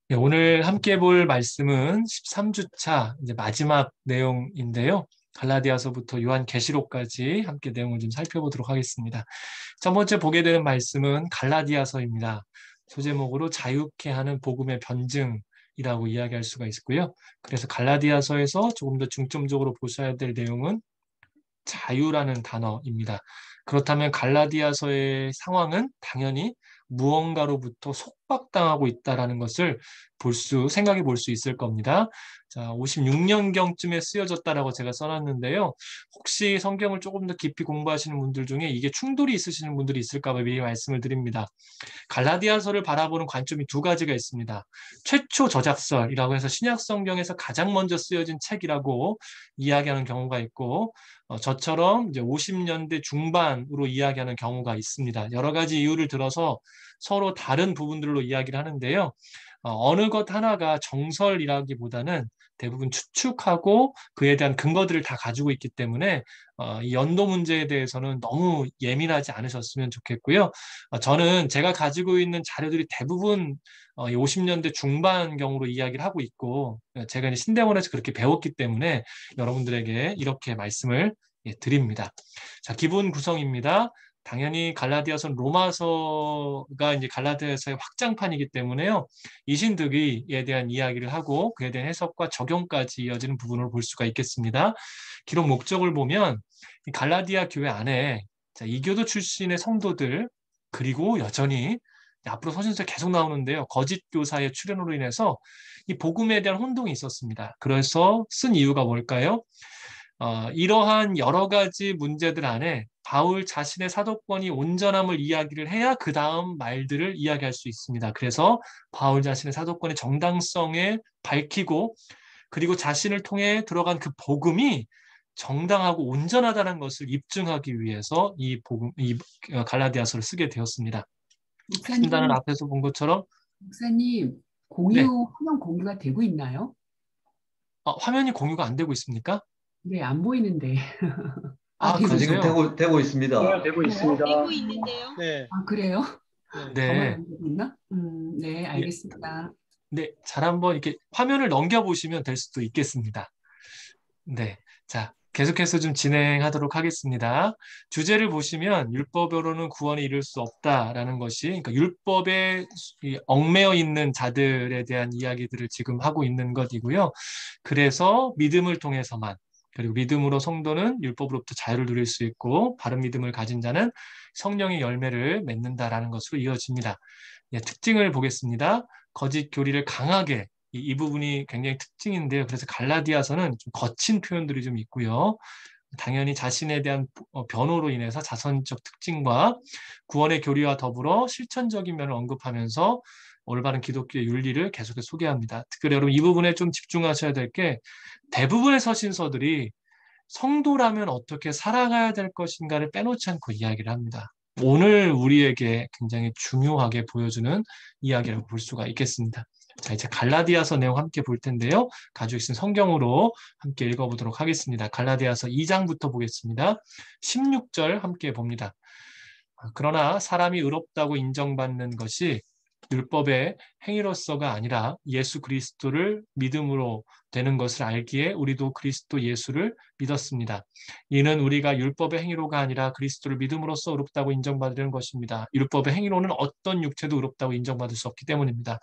네, 오늘 함께 볼 말씀은 13주차 이제 마지막 내용인데요. 갈라디아서부터 요한계시록까지 함께 내용을 좀 살펴보도록 하겠습니다. 첫 번째 보게 되는 말씀은 갈라디아서입니다. 소제목으로 자유케 하는 복음의 변증이라고 이야기할 수가 있고요. 그래서 갈라디아서에서 조금 더 중점적으로 보셔야 될 내용은 자유라는 단어입니다. 그렇다면 갈라디아서의 상황은 당연히 무언가로부터 속박당하고 있다라는 것을 생각해 볼 수 있을 겁니다. 자, 56년경쯤에 쓰여졌다라고 제가 써놨는데요. 혹시 성경을 조금 더 깊이 공부하시는 분들 중에 이게 충돌이 있으시는 분들이 있을까 봐 미리 말씀을 드립니다. 갈라디아서를 바라보는 관점이 두 가지가 있습니다. 최초 저작설이라고 해서 신약 성경에서 가장 먼저 쓰여진 책이라고 이야기하는 경우가 있고, 저처럼 이제 50년대 중반으로 이야기하는 경우가 있습니다. 여러 가지 이유를 들어서 서로 다른 부분들로 이야기를 하는데요. 어느 것 하나가 정설이라기보다는 대부분 추측하고 그에 대한 근거들을 다 가지고 있기 때문에 이 연도 문제에 대해서는 너무 예민하지 않으셨으면 좋겠고요. 저는 제가 가지고 있는 자료들이 대부분 이 50년대 중반경으로 이야기를 하고 있고 제가 이제 신대원에서 그렇게 배웠기 때문에 여러분들에게 이렇게 말씀을 드립니다. 자, 기본 구성입니다. 당연히 갈라디아서는 로마서가 이제 갈라디아서의 확장판이기 때문에요. 이신득위에 대한 이야기를 하고 그에 대한 해석과 적용까지 이어지는 부분을 볼 수가 있겠습니다. 기록 목적을 보면 이 갈라디아 교회 안에 자, 이교도 출신의 성도들 그리고 여전히 앞으로 서신서에 계속 나오는데요. 거짓 교사의 출현으로 인해서 이 복음에 대한 혼동이 있었습니다. 그래서 쓴 이유가 뭘까요? 이러한 여러 가지 문제들 안에 바울 자신의 사도권이 온전함을 이야기를 해야 그 다음 말들을 이야기할 수 있습니다. 그래서 바울 자신의 사도권의 정당성에 밝히고 그리고 자신을 통해 들어간 그 복음이 정당하고 온전하다는 것을 입증하기 위해서 이 갈라디아서를 쓰게 되었습니다. syn다는 목사님, 앞에서 본 것처럼 목사님, 네, 화면 공유가 되고 있나요? 화면이 공유가 안 되고 있습니까? 네, 안 보이는데. 아, 아, 되고 지금 그러세요? 되고 있습니다. 되고 있어요? 있습니다. 되고 있는데요. 네, 아, 그래요? 네. 저만 네, 안 되고 있나? 네, 예, 알겠습니다. 네, 잘 한번 이렇게 화면을 넘겨보시면 될 수도 있겠습니다. 네, 자, 계속해서 좀 진행하도록 하겠습니다. 주제를 보시면 율법으로는 구원에 이를 수 없다라는 것이, 그러니까 율법에 얽매여 있는 자들에 대한 이야기들을 지금 하고 있는 것이고요. 그래서 믿음을 통해서만, 그리고 믿음으로 성도는 율법으로부터 자유를 누릴 수 있고, 바른 믿음을 가진 자는 성령의 열매를 맺는다라는 것으로 이어집니다. 예, 특징을 보겠습니다. 거짓 교리를 강하게 이 부분이 굉장히 특징인데요. 그래서 갈라디아서는 좀 거친 표현들이 좀 있고요. 당연히 자신에 대한 변호로 인해서 자선적 특징과 구원의 교리와 더불어 실천적인 면을 언급하면서 올바른 기독교의 윤리를 계속해서 소개합니다. 특별히 여러분 이 부분에 좀 집중하셔야 될 게 대부분의 서신서들이 성도라면 어떻게 살아가야 될 것인가를 빼놓지 않고 이야기를 합니다. 오늘 우리에게 굉장히 중요하게 보여주는 이야기라고 볼 수가 있겠습니다. 자, 이제 갈라디아서 내용 함께 볼 텐데요. 가지고 있는 성경으로 함께 읽어보도록 하겠습니다. 갈라디아서 2장부터 보겠습니다. 16절 함께 봅니다. 그러나 사람이 의롭다고 인정받는 것이 율법의 행위로서가 아니라 예수 그리스도를 믿음으로 되는 것을 알기에 우리도 그리스도 예수를 믿었습니다. 이는 우리가 율법의 행위로가 아니라 그리스도를 믿음으로써 의롭다고 인정받으려는 것입니다. 율법의 행위로는 어떤 육체도 의롭다고 인정받을 수 없기 때문입니다.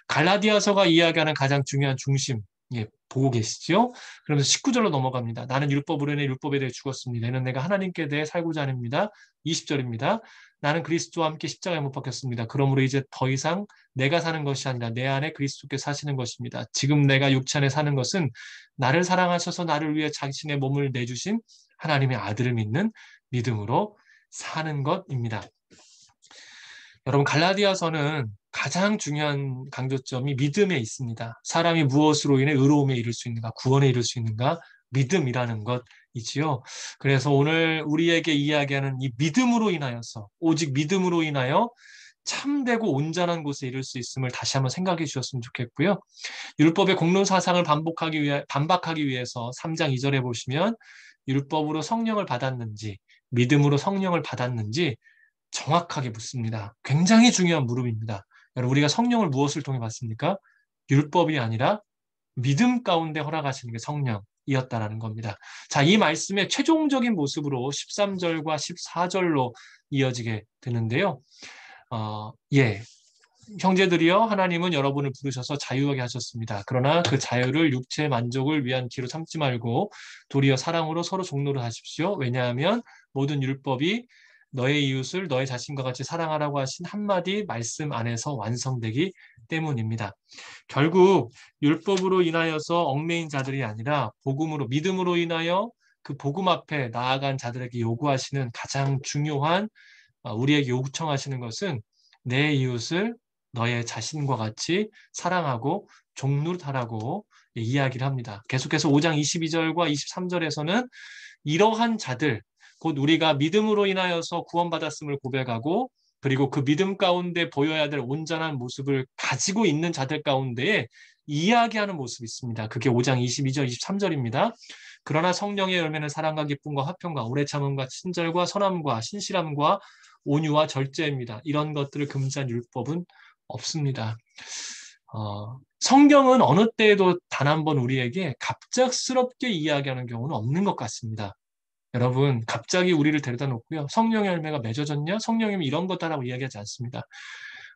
갈라디아서가 이야기하는 가장 중요한 중심, 예, 보고 계시죠? 그러면서 19절로 넘어갑니다. 나는 율법으로 인해 율법에 대해 죽었습니다. 이는 내가 하나님께 대해 살고자 합니다. 20절입니다. 나는 그리스도와 함께 십자가에 못 박혔습니다. 그러므로 이제 더 이상 내가 사는 것이 아니라 내 안에 그리스도께서 사시는 것입니다. 지금 내가 육체 안에 사는 것은 나를 사랑하셔서 나를 위해 자신의 몸을 내주신 하나님의 아들을 믿는 믿음으로 사는 것입니다. 여러분 갈라디아서는 가장 중요한 강조점이 믿음에 있습니다. 사람이 무엇으로 인해 의로움에 이를 수 있는가, 구원에 이를 수 있는가, 믿음이라는 것이지요. 그래서 오늘 우리에게 이야기하는 이 믿음으로 인하여서, 오직 믿음으로 인하여 참되고 온전한 곳에 이를 수 있음을 다시 한번 생각해 주셨으면 좋겠고요. 율법의 공론 사상을 반박하기 위해서 3장 2절에 보시면 율법으로 성령을 받았는지, 믿음으로 성령을 받았는지 정확하게 묻습니다. 굉장히 중요한 물음입니다. 여러분, 우리가 성령을 무엇을 통해 받습니까? 율법이 아니라 믿음 가운데 허락하시는 게 성령이었다라는 겁니다. 자, 이 말씀의 최종적인 모습으로 13절과 14절로 이어지게 되는데요. 예. 형제들이여 하나님은 여러분을 부르셔서 자유하게 하셨습니다. 그러나 그 자유를 육체의 만족을 위한 기로 삼지 말고 도리어 사랑으로 서로 종노를 하십시오. 왜냐하면 모든 율법이 너의 이웃을 너의 자신과 같이 사랑하라고 하신 한마디 말씀 안에서 완성되기 때문입니다. 결국 율법으로 인하여서 얽매인 자들이 아니라 복음으로 믿음으로 인하여 그 복음 앞에 나아간 자들에게 요구하시는 가장 중요한 우리에게 요청하시는 것은 내 이웃을 너의 자신과 같이 사랑하고 종노릇하라고 이야기를 합니다. 계속해서 5장 22절과 23절에서는 이러한 자들, 곧 우리가 믿음으로 인하여서 구원받았음을 고백하고 그리고 그 믿음 가운데 보여야 될 온전한 모습을 가지고 있는 자들 가운데에 이야기하는 모습이 있습니다. 그게 5장 22절, 23절입니다. 그러나 성령의 열매는 사랑과 기쁨과 화평과 오래 참음과 친절과 선함과 신실함과 온유와 절제입니다. 이런 것들을 금지한 율법은 없습니다. 성경은 어느 때에도 단 한 번 우리에게 갑작스럽게 이야기하는 경우는 없는 것 같습니다. 여러분, 갑자기 우리를 데려다 놓고요. 성령의 열매가 맺어졌냐? 성령이면 이런 거다라고 이야기하지 않습니다.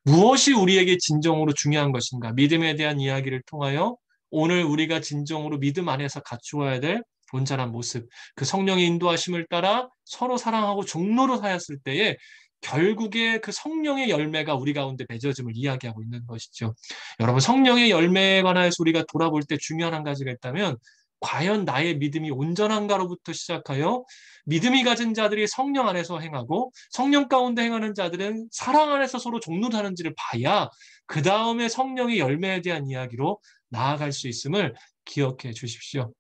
무엇이 우리에게 진정으로 중요한 것인가? 믿음에 대한 이야기를 통하여 오늘 우리가 진정으로 믿음 안에서 갖추어야 될 온전한 모습, 그 성령의 인도하심을 따라 서로 사랑하고 종로로 하였을 때에 결국에 그 성령의 열매가 우리 가운데 맺어짐을 이야기하고 있는 것이죠. 여러분, 성령의 열매에 관해서 우리가 돌아볼 때 중요한 한 가지가 있다면 과연 나의 믿음이 온전한가로부터 시작하여 믿음이 가진 자들이 성령 안에서 행하고 성령 가운데 행하는 자들은 사랑 안에서 서로 종노하는지를 봐야 그 다음에 성령의 열매에 대한 이야기로 나아갈 수 있음을 기억해 주십시오.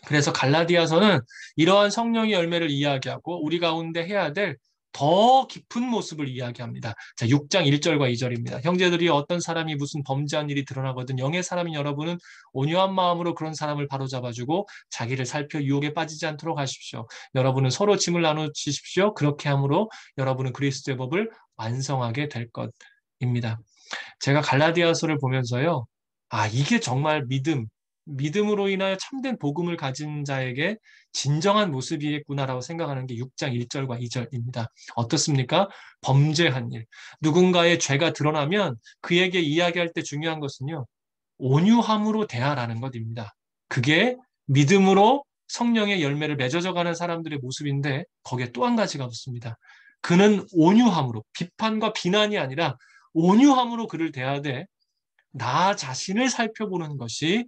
그래서 갈라디아서는 이러한 성령의 열매를 이야기하고 우리 가운데 해야 될 더 깊은 모습을 이야기합니다. 자, 6장 1절과 2절입니다. 형제들이 어떤 사람이 무슨 범죄한 일이 드러나거든 영의 사람인 여러분은 온유한 마음으로 그런 사람을 바로잡아주고 자기를 살펴 유혹에 빠지지 않도록 하십시오. 여러분은 서로 짐을 나누십시오. 그렇게 함으로 여러분은 그리스도의 법을 완성하게 될 것입니다. 제가 갈라디아서를 보면서요. 이게 정말 믿음으로 인하여 참된 복음을 가진 자에게 진정한 모습이겠구나라고 생각하는 게 6장 1절과 2절입니다. 어떻습니까? 범죄한 일. 누군가의 죄가 드러나면 그에게 이야기할 때 중요한 것은요. 온유함으로 대하라는 것입니다. 그게 믿음으로 성령의 열매를 맺어져가는 사람들의 모습인데 거기에 또 한 가지가 붙습니다. 그는 온유함으로 비판과 비난이 아니라 온유함으로 그를 대하되 나 자신을 살펴보는 것이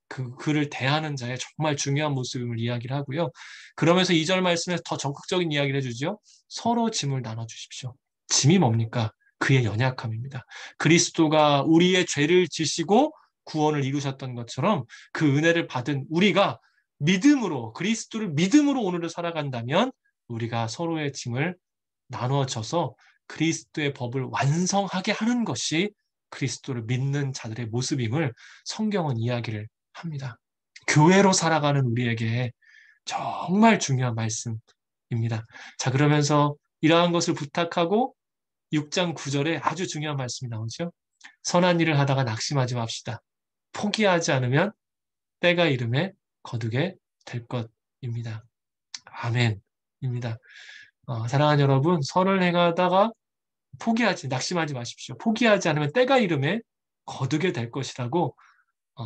그를 대하는 자의 정말 중요한 모습임을 이야기를 하고요. 그러면서 2절 말씀에서 더 적극적인 이야기를 해주죠. 서로 짐을 나눠주십시오. 짐이 뭡니까? 그의 연약함입니다. 그리스도가 우리의 죄를 지시고 구원을 이루셨던 것처럼 그 은혜를 받은 우리가 믿음으로 그리스도를 믿음으로 오늘을 살아간다면 우리가 서로의 짐을 나누어져서 그리스도의 법을 완성하게 하는 것이 그리스도를 믿는 자들의 모습임을 성경은 이야기를 합니다. 교회로 살아가는 우리에게 정말 중요한 말씀입니다. 자, 그러면서 이러한 것을 부탁하고 6장 9절에 아주 중요한 말씀이 나오죠. 선한 일을 하다가 낙심하지 맙시다. 포기하지 않으면 때가 이름에 거두게 될 것입니다. 아멘입니다. 사랑하는 여러분, 선을 행하다가 낙심하지 마십시오. 포기하지 않으면 때가 이름에 거두게 될 것이라고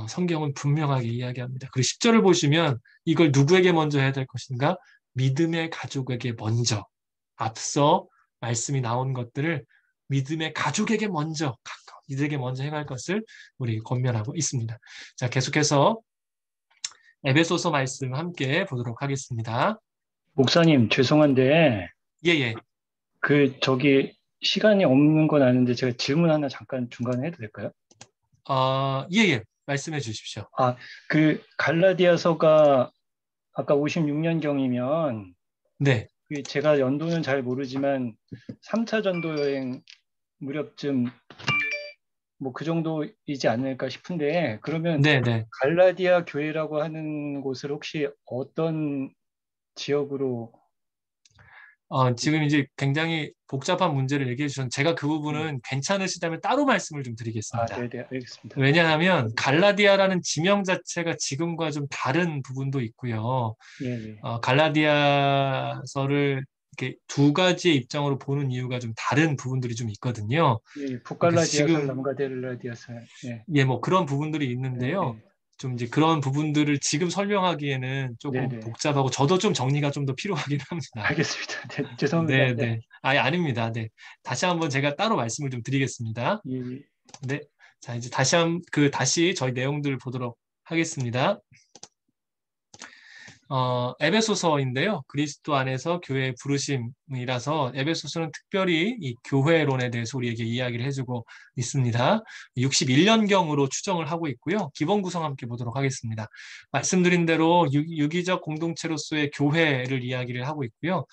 성경은 분명하게 이야기합니다. 그리고 10절을 보시면 이걸 누구에게 먼저 해야 될 것인가? 믿음의 가족에게 먼저. 앞서 말씀이 나온 것들을 믿음의 가족에게 먼저, 가까운 이들에게 먼저 행할 것을 우리 권면하고 있습니다. 자, 계속해서 에베소서 말씀 함께 보도록 하겠습니다. 목사님, 죄송한데, 예, 예. 저기, 시간이 없는 건 아는데, 제가 질문 하나 잠깐 중간에 해도 될까요? 예, 예. 말씀해 주십시오. 갈라디아서가 아까 56년경이면, 네. 제가 연도는 잘 모르지만, 3차 전도 여행 무렵쯤, 뭐 그 정도이지 않을까 싶은데, 그러면 네, 네. 갈라디아 교회라고 하는 곳을 혹시 어떤 지역으로 지금 이제 굉장히 복잡한 문제를 얘기해 주셨는데 제가 그 부분은 괜찮으시다면 따로 말씀을 좀 아, 드리겠습니다. 네, 알겠습니다. 왜냐하면 갈라디아라는 지명 자체가 지금과 좀 다른 부분도 있고요. 예, 예. 갈라디아서를 이렇게 두 가지의 입장으로 보는 이유가 좀 다른 부분들이 좀 있거든요. 예, 그래서 북갈라디아설, 지금 남갈라디아설. 예, 뭐 그런 부분들이 예, 있는데요. 예. 좀 이제 그런 부분들을 지금 설명하기에는 네, 조금 네. 복잡하고 저도 좀 정리가 좀 더 필요하긴 합니다. 알겠습니다. 네, 죄송합니다. 네, 네. 네. 아닙니다. 네. 다시 한번 제가 따로 말씀을 좀 드리겠습니다. 예, 예. 네. 자, 이제 다시 저희 내용들을 보도록 하겠습니다. 에베소서인데요. 그리스도 안에서 교회의 부르심이라서 에베소서는 특별히 이 교회론에 대해서 우리에게 이야기를 해주고 있습니다. 61년경으로 추정을 하고 있고요. 기본 구성 함께 보도록 하겠습니다. 말씀드린 대로 유기적 공동체로서의 교회를 이야기를 하고 있고요.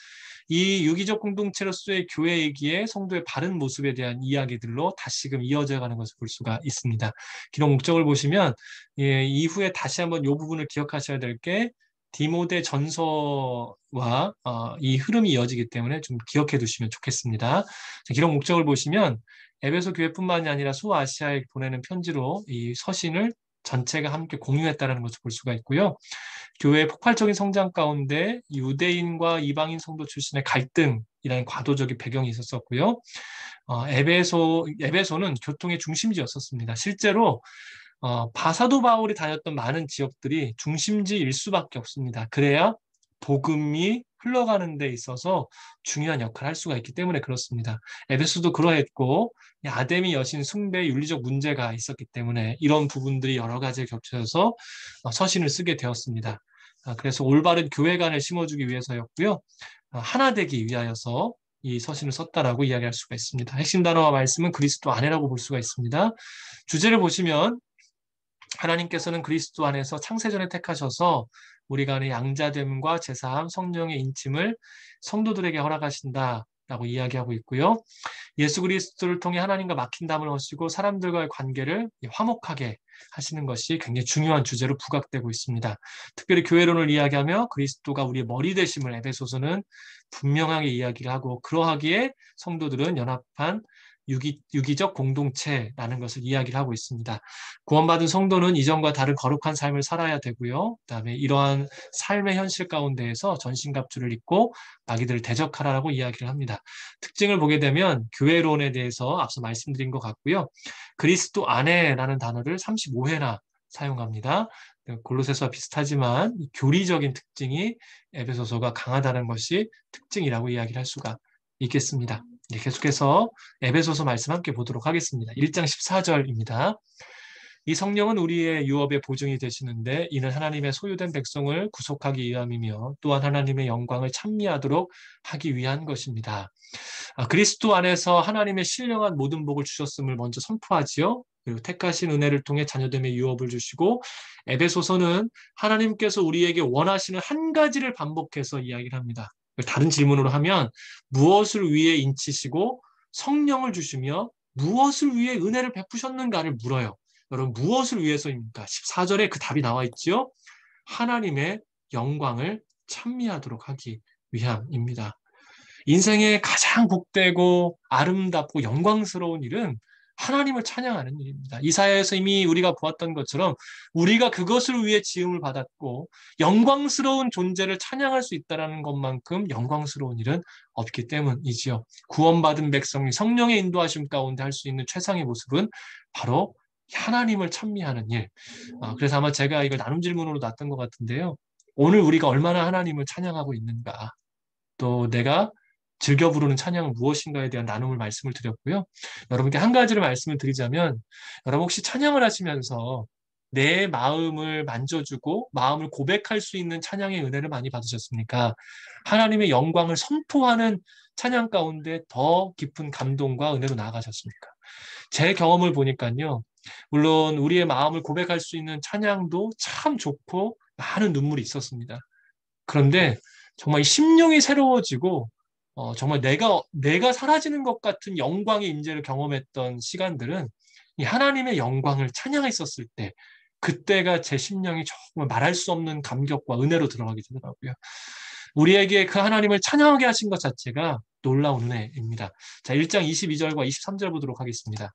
이 유기적 공동체로서의 교회이기에 성도의 바른 모습에 대한 이야기들로 다시금 이어져 가는 것을 볼 수가 있습니다. 기록 목적을 보시면 이후에 다시 한번 이 부분을 기억하셔야 될 게 디모데 전서와 이 흐름이 이어지기 때문에 좀 기억해 두시면 좋겠습니다. 자, 기록 목적을 보시면 에베소 교회뿐만이 아니라 소아시아에 보내는 편지로 이 서신을 전체가 함께 공유했다는 것을 볼 수가 있고요. 교회의 폭발적인 성장 가운데 유대인과 이방인 성도 출신의 갈등이라는 과도적인 배경이 있었었고요. 에베소는 교통의 중심지였었습니다. 실제로 바사도 바울이 다녔던 많은 지역들이 중심지일 수밖에 없습니다. 그래야 복음이 흘러가는 데 있어서 중요한 역할을 할 수가 있기 때문에 그렇습니다. 에베소도 그러했고 아데미 여신 숭배 윤리적 문제가 있었기 때문에 이런 부분들이 여러 가지에 겹쳐서 서신을 쓰게 되었습니다. 그래서 올바른 교회관을 심어주기 위해서였고요. 하나 되기 위하여서 이 서신을 썼다라고 이야기할 수가 있습니다. 핵심 단어와 말씀은 그리스도 안에라고 볼 수가 있습니다. 주제를 보시면 하나님께서는 그리스도 안에서 창세전에 택하셔서 우리 간의 양자됨과 제사함, 성령의 인침을 성도들에게 허락하신다라고 이야기하고 있고요. 예수 그리스도를 통해 하나님과 막힌 담을 허시고 사람들과의 관계를 화목하게 하시는 것이 굉장히 중요한 주제로 부각되고 있습니다. 특별히 교회론을 이야기하며 그리스도가 우리의 머리 되심을 에베소서는 분명하게 이야기를 하고 그러하기에 성도들은 연합한 유기적 공동체라는 것을 이야기를 하고 있습니다. 구원받은 성도는 이전과 다른 거룩한 삶을 살아야 되고요. 그다음에 이러한 삶의 현실 가운데에서 전신갑주를 입고 마귀들을 대적하라고 이야기를 합니다. 특징을 보게 되면 교회론에 대해서 앞서 말씀드린 것 같고요. 그리스도 안에라는 단어를 35회나 사용합니다. 골로새서와 비슷하지만 교리적인 특징이 에베소서가 강하다는 것이 특징이라고 이야기를 할 수가 있겠습니다. 계속해서 에베소서 말씀 함께 보도록 하겠습니다. 1장 14절입니다. 이 성령은 우리의 유업의 보증이 되시는데 이는 하나님의 소유된 백성을 구속하기 위함이며 또한 하나님의 영광을 찬미하도록 하기 위한 것입니다. 그리스도 안에서 하나님의 신령한 모든 복을 주셨음을 먼저 선포하지요. 그리고 택하신 은혜를 통해 자녀됨의 유업을 주시고 에베소서는 하나님께서 우리에게 원하시는 한 가지를 반복해서 이야기를 합니다. 다른 질문으로 하면 무엇을 위해 인치시고 성령을 주시며 무엇을 위해 은혜를 베푸셨는가를 물어요. 여러분 무엇을 위해서입니까? 14절에 그 답이 나와 있지요. 하나님의 영광을 찬미하도록 하기 위함입니다. 인생의 가장 복되고 아름답고 영광스러운 일은 하나님을 찬양하는 일입니다. 이사야에서 이미 우리가 보았던 것처럼 우리가 그것을 위해 지음을 받았고 영광스러운 존재를 찬양할 수 있다는 것만큼 영광스러운 일은 없기 때문이지요. 구원받은 백성이 성령의 인도하심 가운데 할 수 있는 최상의 모습은 바로 하나님을 찬미하는 일. 그래서 아마 제가 이걸 나눔 질문으로 놨던 것 같은데요. 오늘 우리가 얼마나 하나님을 찬양하고 있는가, 또 내가 즐겨 부르는 찬양은 무엇인가에 대한 나눔을 말씀을 드렸고요. 여러분께 한 가지를 말씀을 드리자면 여러분 혹시 찬양을 하시면서 내 마음을 만져주고 마음을 고백할 수 있는 찬양의 은혜를 많이 받으셨습니까? 하나님의 영광을 선포하는 찬양 가운데 더 깊은 감동과 은혜로 나아가셨습니까? 제 경험을 보니까요. 물론 우리의 마음을 고백할 수 있는 찬양도 참 좋고 많은 눈물이 있었습니다. 그런데 정말 심령이 새로워지고 정말 내가 사라지는 것 같은 영광의 임재를 경험했던 시간들은 이 하나님의 영광을 찬양했었을 때 그때가 제 심령이 정말 말할 수 없는 감격과 은혜로 들어가게 되더라고요. 우리에게 그 하나님을 찬양하게 하신 것 자체가 놀라운 은혜입니다. 자, 1장 22절과 23절 보도록 하겠습니다.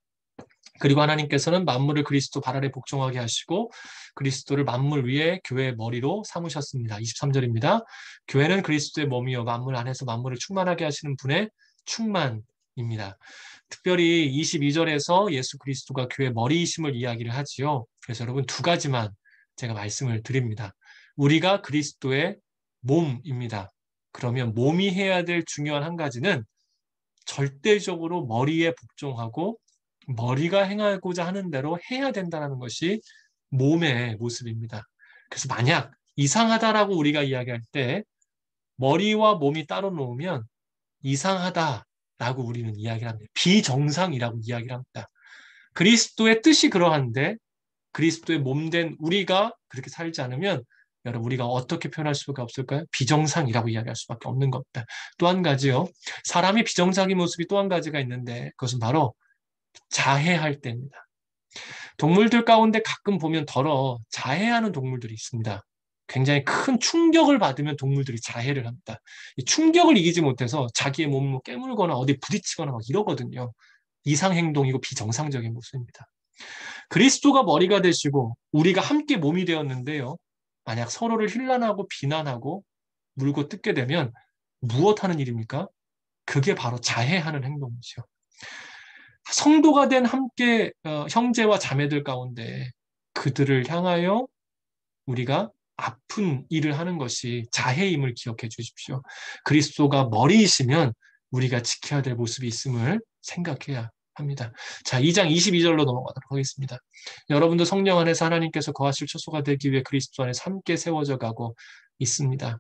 그리고 하나님께서는 만물을 그리스도 발 아래 복종하게 하시고 그리스도를 만물 위에 교회의 머리로 삼으셨습니다. 23절입니다. 교회는 그리스도의 몸이요 만물 안에서 만물을 충만하게 하시는 분의 충만입니다. 특별히 22절에서 예수 그리스도가 교회 머리이심을 이야기를 하지요. 그래서 여러분 두 가지만 제가 말씀을 드립니다. 우리가 그리스도의 몸입니다. 그러면 몸이 해야 될 중요한 한 가지는 절대적으로 머리에 복종하고 머리가 행하고자 하는 대로 해야 된다는 것이 몸의 모습입니다. 그래서 만약 이상하다라고 우리가 이야기할 때 머리와 몸이 따로 놓으면 이상하다라고 우리는 이야기를 합니다. 비정상이라고 이야기를 합니다. 그리스도의 뜻이 그러한데 그리스도의 몸된 우리가 그렇게 살지 않으면 여러분 우리가 어떻게 표현할 수가 없을까요? 비정상이라고 이야기할 수밖에 없는 겁니다. 또 한 가지요. 사람이 비정상인 모습이 또 한 가지가 있는데 그것은 바로 자해할 때입니다. 동물들 가운데 가끔 보면 자해하는 동물들이 있습니다. 굉장히 큰 충격을 받으면 동물들이 자해를 합니다. 이 충격을 이기지 못해서 자기의 몸을 깨물거나 어디 부딪히거나 막 이러거든요. 이상행동이고 비정상적인 모습입니다. 그리스도가 머리가 되시고 우리가 함께 몸이 되었는데요. 만약 서로를 힐난하고 비난하고 물고 뜯게 되면 무엇하는 일입니까? 그게 바로 자해하는 행동이죠. 성도가 된 함께 형제와 자매들 가운데 그들을 향하여 우리가 아픈 일을 하는 것이 자해임을 기억해 주십시오. 그리스도가 머리이시면 우리가 지켜야 될 모습이 있음을 생각해야 합니다. 자, 2장 22절로 넘어가도록 하겠습니다. 여러분도 성령 안에서 하나님께서 거하실 처소가 되기 위해 그리스도 안에서 함께 세워져 가고 있습니다.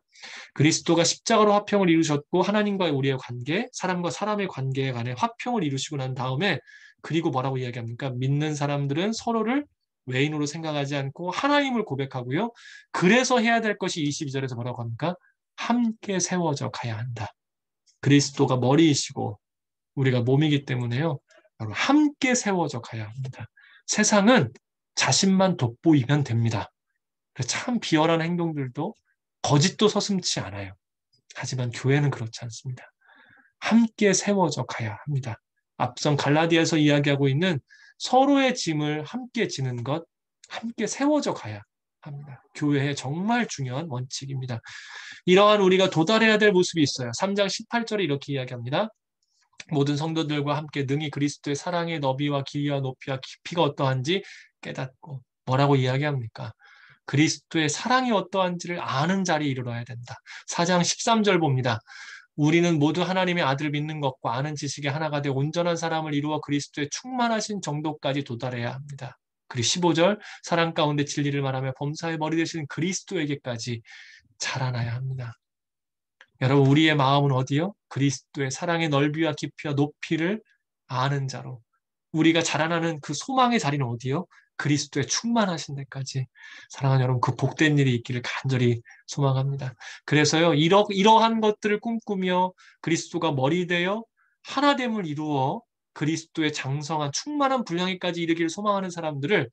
그리스도가 십자가로 화평을 이루셨고 하나님과의 우리의 관계, 사람과 사람의 관계에 관해 화평을 이루시고 난 다음에 그리고 뭐라고 이야기합니까? 믿는 사람들은 서로를 외인으로 생각하지 않고 하나님을 고백하고요. 그래서 해야 될 것이 22절에서 뭐라고 합니까? 함께 세워져 가야 한다. 그리스도가 머리이시고 우리가 몸이기 때문에요. 바로 함께 세워져 가야 합니다. 세상은 자신만 돋보이면 됩니다. 참 비열한 행동들도 거짓도 서슴지 않아요. 하지만 교회는 그렇지 않습니다. 함께 세워져 가야 합니다. 앞선 갈라디아에서 이야기하고 있는 서로의 짐을 함께 지는 것, 함께 세워져 가야 합니다. 교회의 정말 중요한 원칙입니다. 이러한 우리가 도달해야 될 모습이 있어요. 3장 18절에 이렇게 이야기합니다. 모든 성도들과 함께 능히 그리스도의 사랑의 너비와 길이와 높이와 깊이가 어떠한지 깨닫고 뭐라고 이야기합니까? 그리스도의 사랑이 어떠한지를 아는 자리에 이르러야 된다. 4장 13절 봅니다. 우리는 모두 하나님의 아들을 믿는 것과 아는 지식의 하나가 되어 온전한 사람을 이루어 그리스도의 충만하신 정도까지 도달해야 합니다. 그리고 15절 사랑 가운데 진리를 말하며 범사의 머리 되시는 그리스도에게까지 자라나야 합니다. 여러분 우리의 마음은 어디요? 그리스도의 사랑의 넓이와 깊이와 높이를 아는 자로 우리가 자라나는 그 소망의 자리는 어디요? 그리스도의 충만하신 데까지. 사랑하는 여러분 그 복된 일이 있기를 간절히 소망합니다. 그래서요 이러한 것들을 꿈꾸며 그리스도가 머리 되어 하나됨을 이루어 그리스도의 장성한 충만한 분량에까지 이르기를 소망하는 사람들을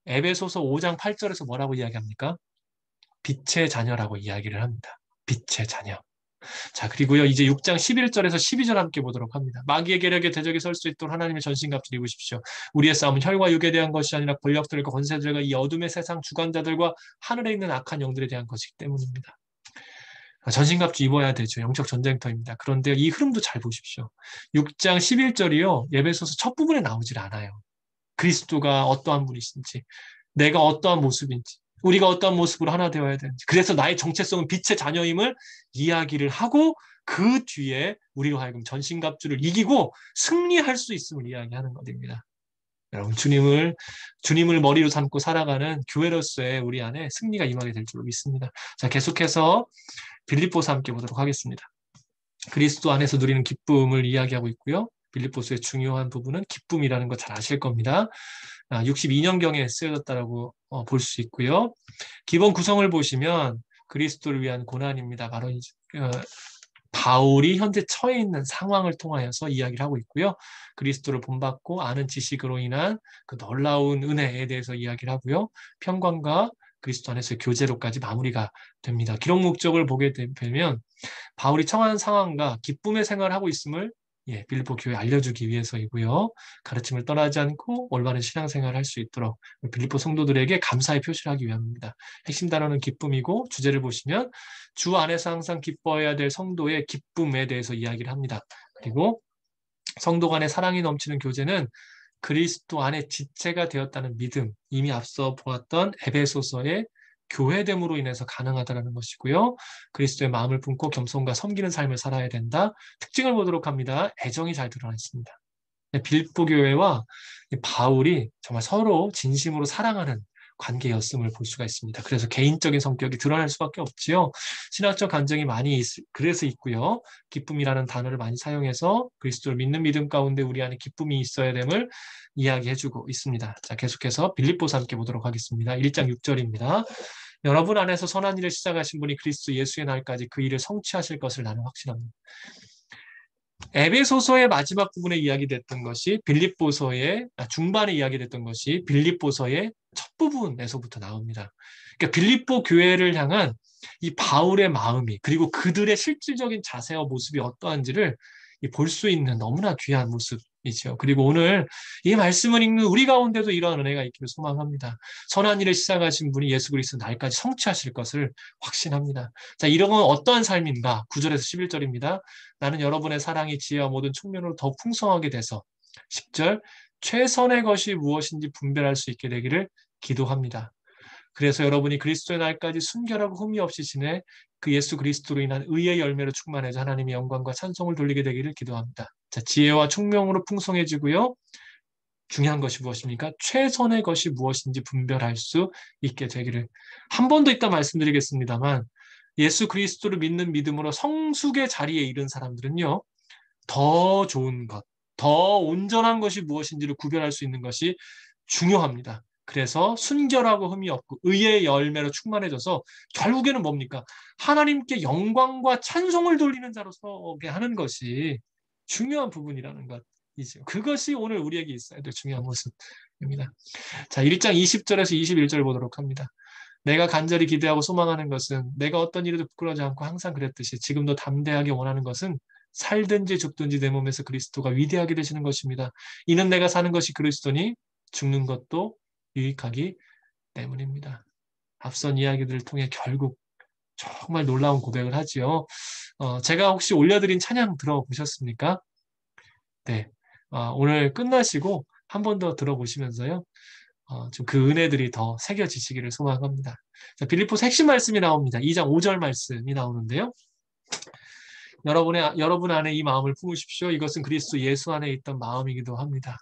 에베소서 5장 8절에서 뭐라고 이야기합니까? 빛의 자녀라고 이야기를 합니다. 빛의 자녀. 자, 그리고요, 이제 6장 11절에서 12절 함께 보도록 합니다. 마귀의 계략에 대적에 설 수 있도록 하나님의 전신갑주를 입으십시오. 우리의 싸움은 혈과 육에 대한 것이 아니라 권력들과 권세들과 이 어둠의 세상 주관자들과 하늘에 있는 악한 영들에 대한 것이기 때문입니다. 전신갑주 입어야 되죠. 영적 전쟁터입니다. 그런데 이 흐름도 잘 보십시오. 6장 11절이요, 예배소서 첫 부분에 나오질 않아요. 그리스도가 어떠한 분이신지, 내가 어떠한 모습인지, 우리가 어떤 모습으로 하나 되어야 되는지 그래서 나의 정체성은 빛의 자녀임을 이야기를 하고 그 뒤에 우리로 하여금 전신갑주를 이기고 승리할 수 있음을 이야기하는 것입니다. 여러분 주님을 머리로 삼고 살아가는 교회로서의 우리 안에 승리가 임하게 될 줄로 믿습니다. 자, 계속해서 빌립보서 함께 보도록 하겠습니다. 그리스도 안에서 누리는 기쁨을 이야기하고 있고요. 빌립보서의 중요한 부분은 기쁨이라는 거 잘 아실 겁니다. 62년경에 쓰여졌다라고 볼 수 있고요. 기본 구성을 보시면 그리스도를 위한 고난입니다. 바로 바울이 현재 처해 있는 상황을 통하여서 이야기를 하고 있고요. 그리스도를 본받고 아는 지식으로 인한 그 놀라운 은혜에 대해서 이야기를 하고요. 평강과 그리스도 안에서의 교제로까지 마무리가 됩니다. 기록 목적을 보게 되면 바울이 처한 상황과 기쁨의 생활을 하고 있음을 빌립보 교회에 알려주기 위해서이고요. 가르침을 떠나지 않고 올바른 신앙생활을 할 수 있도록 빌립보 성도들에게 감사의 표시를 하기 위함입니다. 핵심 단어는 기쁨이고 주제를 보시면 주 안에서 항상 기뻐해야 될 성도의 기쁨에 대해서 이야기를 합니다. 그리고 성도 간의 사랑이 넘치는 교제는 그리스도 안에 지체가 되었다는 믿음, 이미 앞서 보았던 에베소서의 교회됨으로 인해서 가능하다는 것이고요. 그리스도의 마음을 품고 겸손과 섬기는 삶을 살아야 된다. 특징을 보도록 합니다. 애정이 잘 드러나 있습니다. 빌립보 교회와 바울이 정말 서로 진심으로 사랑하는 관계였음을 볼 수가 있습니다. 그래서 개인적인 성격이 드러날 수밖에 없지요. 신학적 감정이 많이 그래서 있고요. 기쁨이라는 단어를 많이 사용해서 그리스도를 믿는 믿음 가운데 우리 안에 기쁨이 있어야 됨을 이야기해주고 있습니다. 자, 계속해서 빌립보서 함께 보도록 하겠습니다. 1장 6절입니다. 여러분 안에서 선한 일을 시작하신 분이 그리스도 예수의 날까지 그 일을 성취하실 것을 나는 확신합니다. 에베소서의 마지막 부분에 이야기됐던 것이 빌립보서의 중반에 이야기됐던 것이 빌립보서의 첫 부분에서부터 나옵니다. 그러니까 빌립보 교회를 향한 이 바울의 마음이 그리고 그들의 실질적인 자세와 모습이 어떠한지를 볼 수 있는 너무나 귀한 모습이죠. 그리고 오늘 이 말씀을 읽는 우리 가운데도 이러한 은혜가 있기를 소망합니다. 선한 일을 시작하신 분이 예수 그리스도 날까지 성취하실 것을 확신합니다. 자, 이런 건 어떠한 삶인가? 9절에서 11절입니다. 나는 여러분의 사랑이 지혜와 모든 측면으로 더 풍성하게 돼서 10절 최선의 것이 무엇인지 분별할 수 있게 되기를 기도합니다. 그래서 여러분이 그리스도의 날까지 순결하고 흠이 없이 지내 그 예수 그리스도로 인한 의의 열매로 충만해져 하나님의 영광과 찬송을 돌리게 되기를 기도합니다. 자, 지혜와 총명으로 풍성해지고요. 중요한 것이 무엇입니까? 최선의 것이 무엇인지 분별할 수 있게 되기를. 한 번 더 이따 말씀드리겠습니다만 예수 그리스도를 믿는 믿음으로 성숙의 자리에 이른 사람들은요. 더 좋은 것, 더 온전한 것이 무엇인지를 구별할 수 있는 것이 중요합니다. 그래서 순결하고 흠이 없고 의의 열매로 충만해져서 결국에는 뭡니까? 하나님께 영광과 찬송을 돌리는 자로서 하는 것이 중요한 부분이라는 것이죠. 그것이 오늘 우리에게 있어야 될 중요한 모습입니다. 자, 1장 20절에서 21절 보도록 합니다. 내가 간절히 기대하고 소망하는 것은 내가 어떤 일에도 부끄러워하지 않고 항상 그랬듯이 지금도 담대하게 원하는 것은 살든지 죽든지 내 몸에서 그리스도가 위대하게 되시는 것입니다. 이는 내가 사는 것이 그리스도니 죽는 것도 유익하기 때문입니다. 앞선 이야기들을 통해 결국 정말 놀라운 고백을 하지요. 제가 혹시 올려드린 찬양 들어보셨습니까? 네. 오늘 끝나시고 한 번 더 들어보시면서요. 좀 그 은혜들이 더 새겨지시기를 소망합니다. 자, 빌립보서 핵심 말씀이 나옵니다. 2장 5절 말씀이 나오는데요. 여러분 안에 이 마음을 품으십시오. 이것은 그리스도 예수 안에 있던 마음이기도 합니다.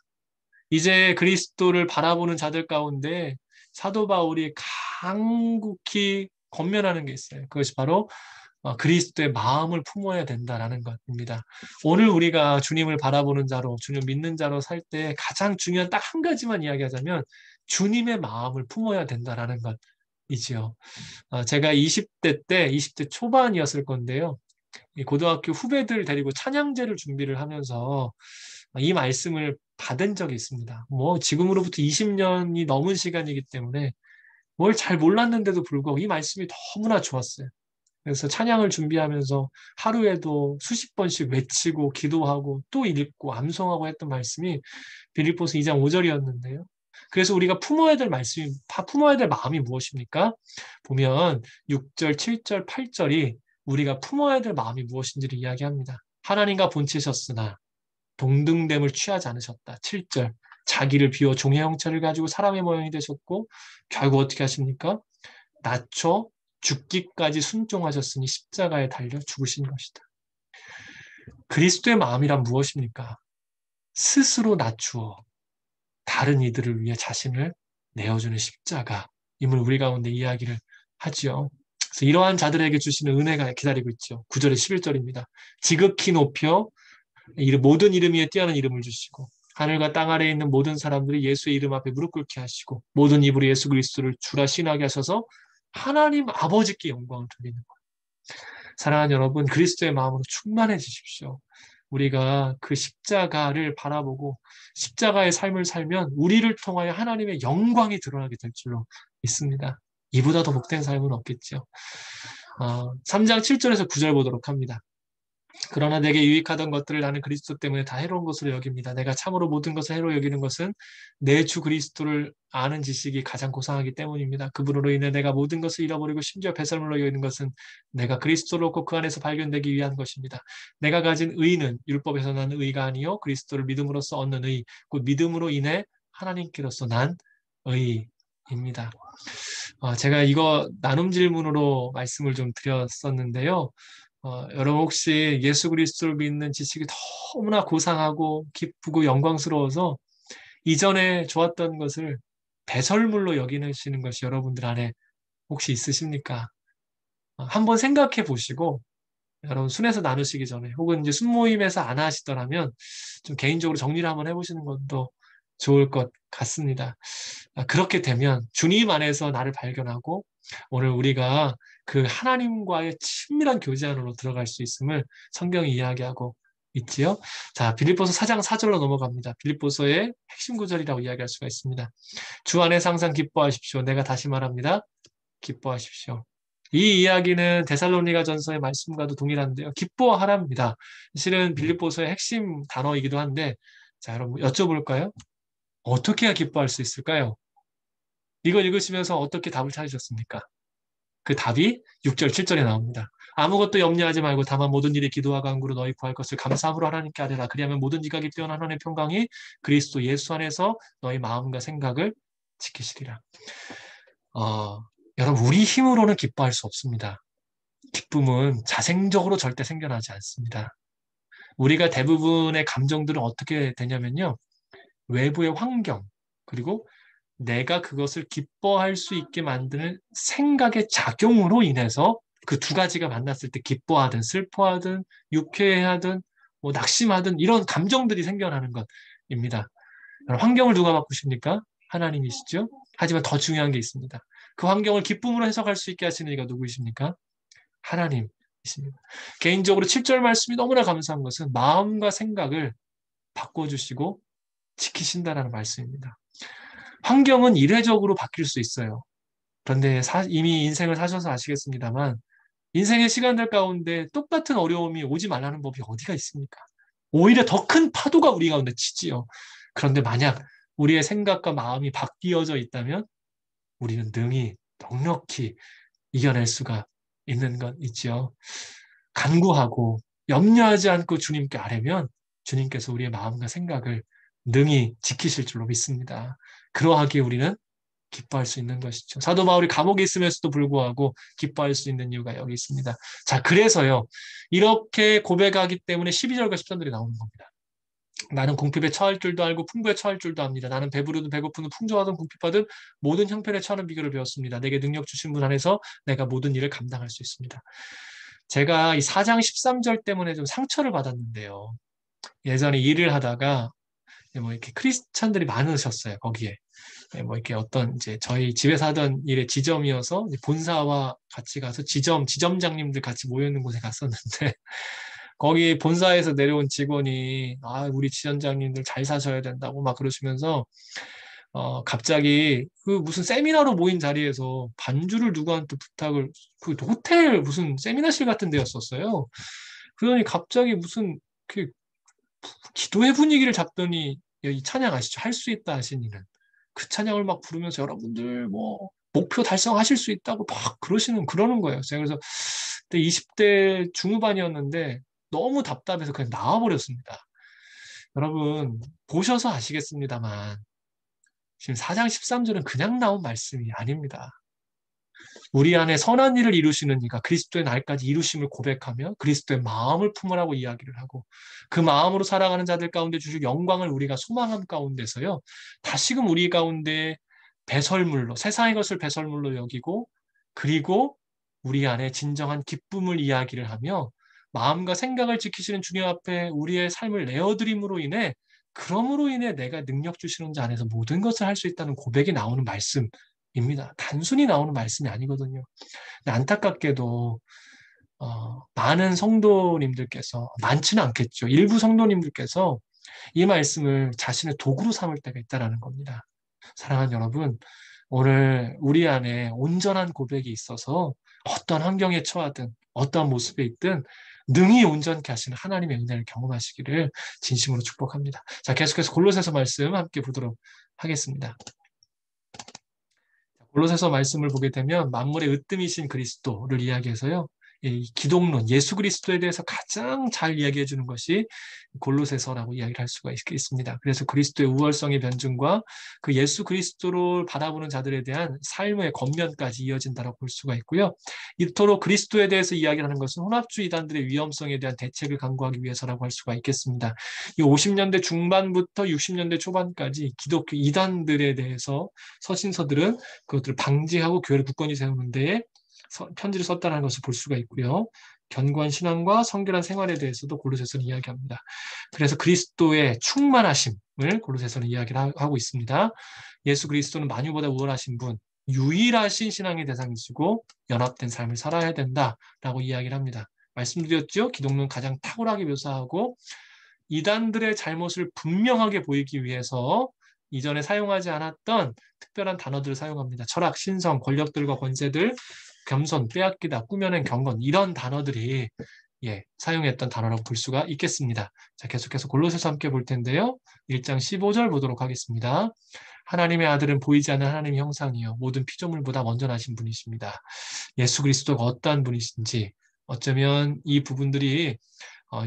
이제 그리스도를 바라보는 자들 가운데 사도 바울이 간곡히 권면하는 게 있어요. 그것이 바로 그리스도의 마음을 품어야 된다라는 것입니다. 오늘 우리가 주님을 바라보는 자로, 주님 믿는 자로 살 때 가장 중요한 딱 한 가지만 이야기하자면 주님의 마음을 품어야 된다라는 것이지요. 제가 20대 초반이었을 건데요. 이 고등학교 후배들 데리고 찬양제를 준비를 하면서 이 말씀을 받은 적이 있습니다. 뭐 지금으로부터 20년이 넘은 시간이기 때문에 뭘 잘 몰랐는데도 불구하고 이 말씀이 너무나 좋았어요. 그래서 찬양을 준비하면서 하루에도 수십 번씩 외치고 기도하고 또 읽고 암송하고 했던 말씀이 빌립보서 2장 5절이었는데요. 그래서 우리가 품어야 될 마음이 무엇입니까? 보면 6절, 7절, 8절이 우리가 품어야 될 마음이 무엇인지를 이야기합니다. 하나님과 본체셨으나 동등됨을 취하지 않으셨다. 7절, 자기를 비워 종의 형체를 가지고 사람의 모양이 되셨고 결국 어떻게 하십니까? 낮춰 죽기까지 순종하셨으니 십자가에 달려 죽으신 것이다. 그리스도의 마음이란 무엇입니까? 스스로 낮추어 다른 이들을 위해 자신을 내어주는 십자가임을 우리 가운데 이야기를 하지요. 그래서 이러한 자들에게 주시는 은혜가 기다리고 있죠. 9절에 11절입니다. 지극히 높여 모든 이름 위에 뛰어난 이름을 주시고 하늘과 땅 아래에 있는 모든 사람들이 예수의 이름 앞에 무릎 꿇게 하시고 모든 입으로 예수 그리스도를 주라 신하게 하셔서 하나님 아버지께 영광을 돌리는 거예요. 사랑하는 여러분, 그리스도의 마음으로 충만해지십시오. 우리가 그 십자가를 바라보고 십자가의 삶을 살면 우리를 통하여 하나님의 영광이 드러나게 될 줄로 믿습니다. 이보다 더 복된 삶은 없겠죠. 3장 7절에서 9절 보도록 합니다. 그러나 내게 유익하던 것들을 나는 그리스도 때문에 다 해로운 것으로 여깁니다. 내가 참으로 모든 것을 해로 여기는 것은 내 주 그리스도를 아는 지식이 가장 고상하기 때문입니다. 그분으로 인해 내가 모든 것을 잃어버리고 심지어 배설물로 여기는 것은 내가 그리스도를 얻고 그 안에서 발견되기 위한 것입니다. 내가 가진 의는 율법에서 난 의가 아니요 그리스도를 믿음으로써 얻는 의, 곧 믿음으로 인해 하나님께로서 난 의입니다. 제가 이거 나눔 질문으로 말씀을 좀 드렸었는데요. 여러분 혹시 예수 그리스도를 믿는 지식이 너무나 고상하고 기쁘고 영광스러워서 이전에 좋았던 것을 배설물로 여기시는 것이 여러분들 안에 혹시 있으십니까? 한번 생각해 보시고 여러분 순회에서 나누시기 전에 혹은 이제 순모임에서 안 하시더라면 좀 개인적으로 정리를 한번 해보시는 것도 좋을 것 같습니다. 그렇게 되면 주님 안에서 나를 발견하고 오늘 우리가 그 하나님과의 친밀한 교제 안으로 들어갈 수 있음을 성경이 이야기하고 있지요. 자, 빌립보서 4장 4절로 넘어갑니다. 빌립보서의 핵심 구절이라고 이야기할 수가 있습니다. 주 안에서 항상 기뻐하십시오. 내가 다시 말합니다. 기뻐하십시오. 이 이야기는 데살로니가 전서의 말씀과도 동일한데요. 기뻐하랍니다. 실은 빌립보서의 핵심 단어이기도 한데 자, 여러분 여쭤볼까요? 어떻게 해야 기뻐할 수 있을까요? 이걸 읽으시면서 어떻게 답을 찾으셨습니까? 그 답이 6절, 7절에 나옵니다. 아무것도 염려하지 말고 다만 모든 일에 기도와 간구로 너희 구할 것을 감사함으로 하나님께 아뢰라. 그리하면 모든 지각이 뛰어난 하나님의 평강이 그리스도 예수 안에서 너희 마음과 생각을 지키시리라. 여러분 우리 힘으로는 기뻐할 수 없습니다. 기쁨은 자생적으로 절대 생겨나지 않습니다. 우리가 대부분의 감정들은 어떻게 되냐면요. 외부의 환경 그리고 내가 그것을 기뻐할 수 있게 만드는 생각의 작용으로 인해서 그 두 가지가 만났을 때 기뻐하든 슬퍼하든 유쾌하든 뭐 낙심하든 이런 감정들이 생겨나는 것입니다. 환경을 누가 바꾸십니까? 하나님이시죠. 하지만 더 중요한 게 있습니다. 그 환경을 기쁨으로 해석할 수 있게 하시는 이가 누구이십니까? 하나님이십니다. 개인적으로 7절 말씀이 너무나 감사한 것은 마음과 생각을 바꿔주시고 지키신다라는 말씀입니다. 환경은 이례적으로 바뀔 수 있어요. 그런데 이미 인생을 사셔서 아시겠습니다만 인생의 시간들 가운데 똑같은 어려움이 오지 말라는 법이 어디가 있습니까? 오히려 더 큰 파도가 우리 가운데 치지요. 그런데 만약 우리의 생각과 마음이 바뀌어져 있다면 우리는 능히 넉넉히 이겨낼 수가 있는 것 있지요. 간구하고 염려하지 않고 주님께 아뢰면 주님께서 우리의 마음과 생각을 능히 지키실 줄로 믿습니다. 그러하기에 우리는 기뻐할 수 있는 것이죠. 사도 바울이 감옥에 있으면서도 불구하고 기뻐할 수 있는 이유가 여기 있습니다. 자, 그래서요. 이렇게 고백하기 때문에 12절과 13절이 나오는 겁니다. 나는 궁핍에 처할 줄도 알고 풍부에 처할 줄도 압니다. 나는 배부르든 배고프든 풍족하든 궁핍하든 모든 형편에 처하는 비결을 배웠습니다. 내게 능력 주신 분 안에서 내가 모든 일을 감당할 수 있습니다. 제가 이 4장 13절 때문에 좀 상처를 받았는데요. 예전에 일을 하다가 뭐 이렇게 크리스찬들이 많으셨어요. 거기에. 뭐 이렇게 어떤 이제 저희 집에서 하던 일의 지점이어서 본사와 같이 가서 지점장님들 같이 모여 있는 곳에 갔었는데 거기 본사에서 내려온 직원이 우리 지점장님들 잘 사셔야 된다고 막 그러시면서 갑자기 그 무슨 세미나로 모인 자리에서 반주를 누구한테 부탁을 그 호텔 무슨 세미나실 같은 데였었어요. 그러니 갑자기 무슨 그 기도회 분위기를 잡더니 이 찬양 아시죠? 할 수 있다 하시니는 그 찬양을 막 부르면서 여러분들 뭐 목표 달성하실 수 있다고 막 그러는 거예요. 제가 그래서 그때 20대 중후반이었는데 너무 답답해서 그냥 나와버렸습니다. 여러분 보셔서 아시겠습니다만 지금 4장 13절은 그냥 나온 말씀이 아닙니다. 우리 안에 선한 일을 이루시는 이가 그리스도의 날까지 이루심을 고백하며 그리스도의 마음을 품으라고 이야기를 하고 그 마음으로 살아가는 자들 가운데 주실 영광을 우리가 소망함 가운데서요. 다시금 우리 가운데 배설물로 세상의 것을 배설물로 여기고 그리고 우리 안에 진정한 기쁨을 이야기를 하며 마음과 생각을 지키시는 주님 앞에 우리의 삶을 내어드림으로 인해 그러므로 인해 내가 능력 주시는 자 안에서 모든 것을 할 수 있다는 고백이 나오는 말씀입니다. 단순히 나오는 말씀이 아니거든요. 근데 안타깝게도 많은 성도님들께서 많지는 않겠죠. 일부 성도님들께서 이 말씀을 자신의 도구로 삼을 때가 있다는 겁니다. 사랑하는 여러분, 오늘 우리 안에 온전한 고백이 있어서 어떤 환경에 처하든 어떠한 모습에 있든 능히 온전케 하시는 하나님의 은혜를 경험하시기를 진심으로 축복합니다. 자, 계속해서 골로새서 말씀 함께 보도록 하겠습니다. 골로새서 말씀을 보게 되면 만물의 으뜸이신 그리스도를 이야기해서요. 이 기독론, 예수 그리스도에 대해서 가장 잘 이야기해 주는 것이 골로새서라고 이야기를 할 수가 있습니다. 그래서 그리스도의 우월성의 변증과 그 예수 그리스도를 바라보는 자들에 대한 삶의 겉면까지 이어진다고 볼 수가 있고요. 이토록 그리스도에 대해서 이야기하는 것은 혼합주의 이단들의 위험성에 대한 대책을 강구하기 위해서라고 할 수가 있겠습니다. 이 50년대 중반부터 60년대 초반까지 기독교 이단들에 대해서 서신서들은 그것들을 방지하고 교회를 굳건히 세우는 데에 편지를 썼다는 것을 볼 수가 있고요. 견고한 신앙과 성결한 생활에 대해서도 골로새서는 이야기합니다. 그래서 그리스도의 충만하심을 골로새서는 이야기를 하고 있습니다. 예수 그리스도는 만유보다 우월하신 분, 유일하신 신앙의 대상이시고 연합된 삶을 살아야 된다라고 이야기를 합니다. 말씀드렸죠? 기독론 가장 탁월하게 묘사하고 이단들의 잘못을 분명하게 보이기 위해서 이전에 사용하지 않았던 특별한 단어들을 사용합니다. 철학, 신성, 권력들과 권세들, 겸손, 빼앗기다, 꾸며낸 경건 이런 단어들이 사용했던 단어라고 볼 수가 있겠습니다. 자, 계속해서 골로새서 함께 볼 텐데요. 1장 15절 보도록 하겠습니다. 하나님의 아들은 보이지 않는 하나님의 형상이요 모든 피조물보다 먼저 나신 분이십니다. 예수 그리스도가 어떠한 분이신지 어쩌면 이 부분들이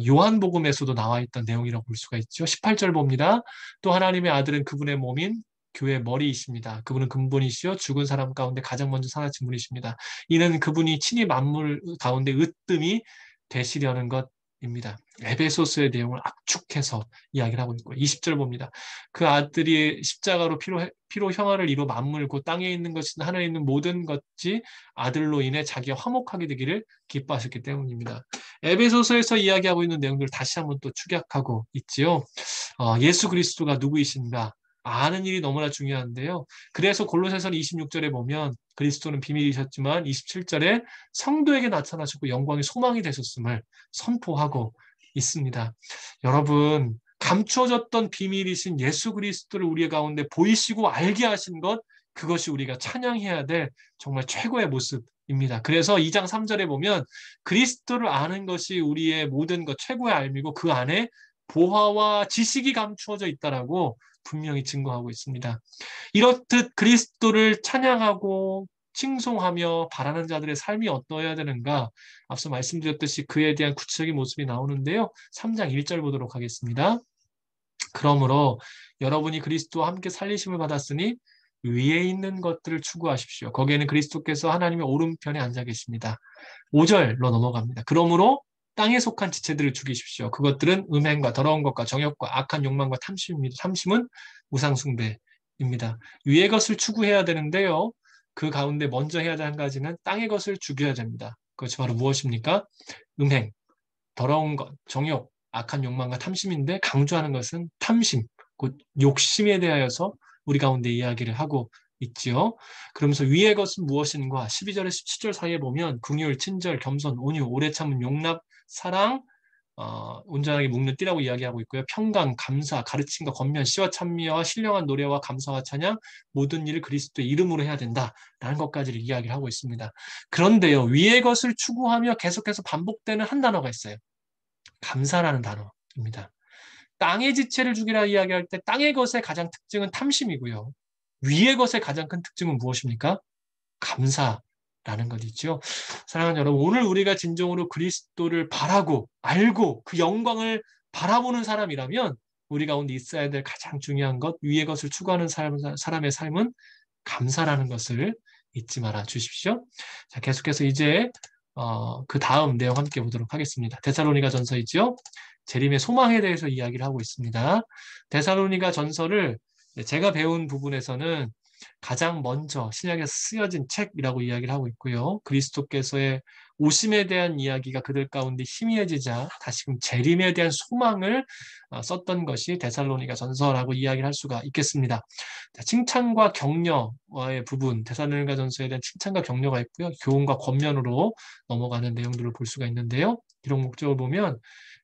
요한복음에서도 나와 있던 내용이라고 볼 수가 있죠. 18절 봅니다. 또 하나님의 아들은 그분의 몸인 교회의 머리이십니다. 그분은 근본이시요 죽은 사람 가운데 가장 먼저 살아진 분이십니다. 이는 그분이 친히 만물 가운데 으뜸이 되시려는 것입니다. 에베소서의 내용을 압축해서 이야기를 하고 있고요. 20절 봅니다. 그 아들이 십자가로 피로 형화를 이루 만물 곧 땅에 있는 것이나 하늘에 있는 모든 것이 아들로 인해 자기가 화목하게 되기를 기뻐하셨기 때문입니다. 에베소서에서 이야기하고 있는 내용들을 다시 한번 또 축약하고 있지요. 예수 그리스도가 누구이신가 아는 일이 너무나 중요한데요. 그래서 골로새서는 26절에 보면 그리스도는 비밀이셨지만 27절에 성도에게 나타나셨고 영광의 소망이 되셨음을 선포하고 있습니다. 여러분, 감추어졌던 비밀이신 예수 그리스도를 우리 가운데 보이시고 알게 하신 것, 그것이 우리가 찬양해야 될 정말 최고의 모습입니다. 그래서 2장 3절에 보면 그리스도를 아는 것이 우리의 모든 것 최고의 알미고 그 안에 보화와 지식이 감추어져 있다라고 분명히 증거하고 있습니다. 이렇듯 그리스도를 찬양하고 칭송하며 바라는 자들의 삶이 어떠해야 되는가? 앞서 말씀드렸듯이 그에 대한 구체적인 모습이 나오는데요. 3장 1절 보도록 하겠습니다. 그러므로 여러분이 그리스도와 함께 살리심을 받았으니 위에 있는 것들을 추구하십시오. 거기에는 그리스도께서 하나님의 오른편에 앉아 계십니다. 5절로 넘어갑니다. 그러므로 땅에 속한 지체들을 죽이십시오. 그것들은 음행과 더러운 것과 정욕과 악한 욕망과 탐심입니다. 탐심은 우상숭배입니다. 위의 것을 추구해야 되는데요. 그 가운데 먼저 해야 할 한 가지는 땅의 것을 죽여야 됩니다. 그것이 바로 무엇입니까? 음행, 더러운 것, 정욕, 악한 욕망과 탐심인데 강조하는 것은 탐심, 곧 욕심에 대하여서 우리 가운데 이야기를 하고 있지요. 그러면서 위의 것은 무엇인가? 12절에서 17절 사이에 보면 긍휼, 친절, 겸손, 온유, 오래 참은 용납, 사랑, 온전하게 묶는 띠라고 이야기하고 있고요. 평강, 감사, 가르침과 권면, 시와 찬미와 신령한 노래와 감사와 찬양, 모든 일을 그리스도의 이름으로 해야 된다라는 것까지를 이야기를 하고 있습니다. 그런데요, 위의 것을 추구하며 계속해서 반복되는 한 단어가 있어요. 감사라는 단어입니다. 땅의 지체를 죽이라 이야기할 때 땅의 것의 가장 특징은 탐심이고요. 위의 것의 가장 큰 특징은 무엇입니까? 감사라는 것이죠. 사랑하는 여러분, 오늘 우리가 진정으로 그리스도를 바라고 알고 그 영광을 바라보는 사람이라면 우리 가운데 있어야 될 가장 중요한 것, 위의 것을 추구하는 사람의 삶은 감사라는 것을 잊지 말아 주십시오. 자, 계속해서 이제 그 다음 내용 함께 보도록 하겠습니다. 데살로니가 전서이죠. 재림의 소망에 대해서 이야기를 하고 있습니다. 데살로니가 전서를 제가 배운 부분에서는 가장 먼저 신약에서 쓰여진 책이라고 이야기를 하고 있고요. 그리스도께서의 오심에 대한 이야기가 그들 가운데 희미해지자 다시금 재림에 대한 소망을 썼던 것이 데살로니가 전서라고 이야기를 할 수가 있겠습니다. 칭찬과 격려의 부분, 데살로니가 전서에 대한 칭찬과 격려가 있고요. 교훈과 권면으로 넘어가는 내용들을 볼 수가 있는데요. 기록 목적을 보면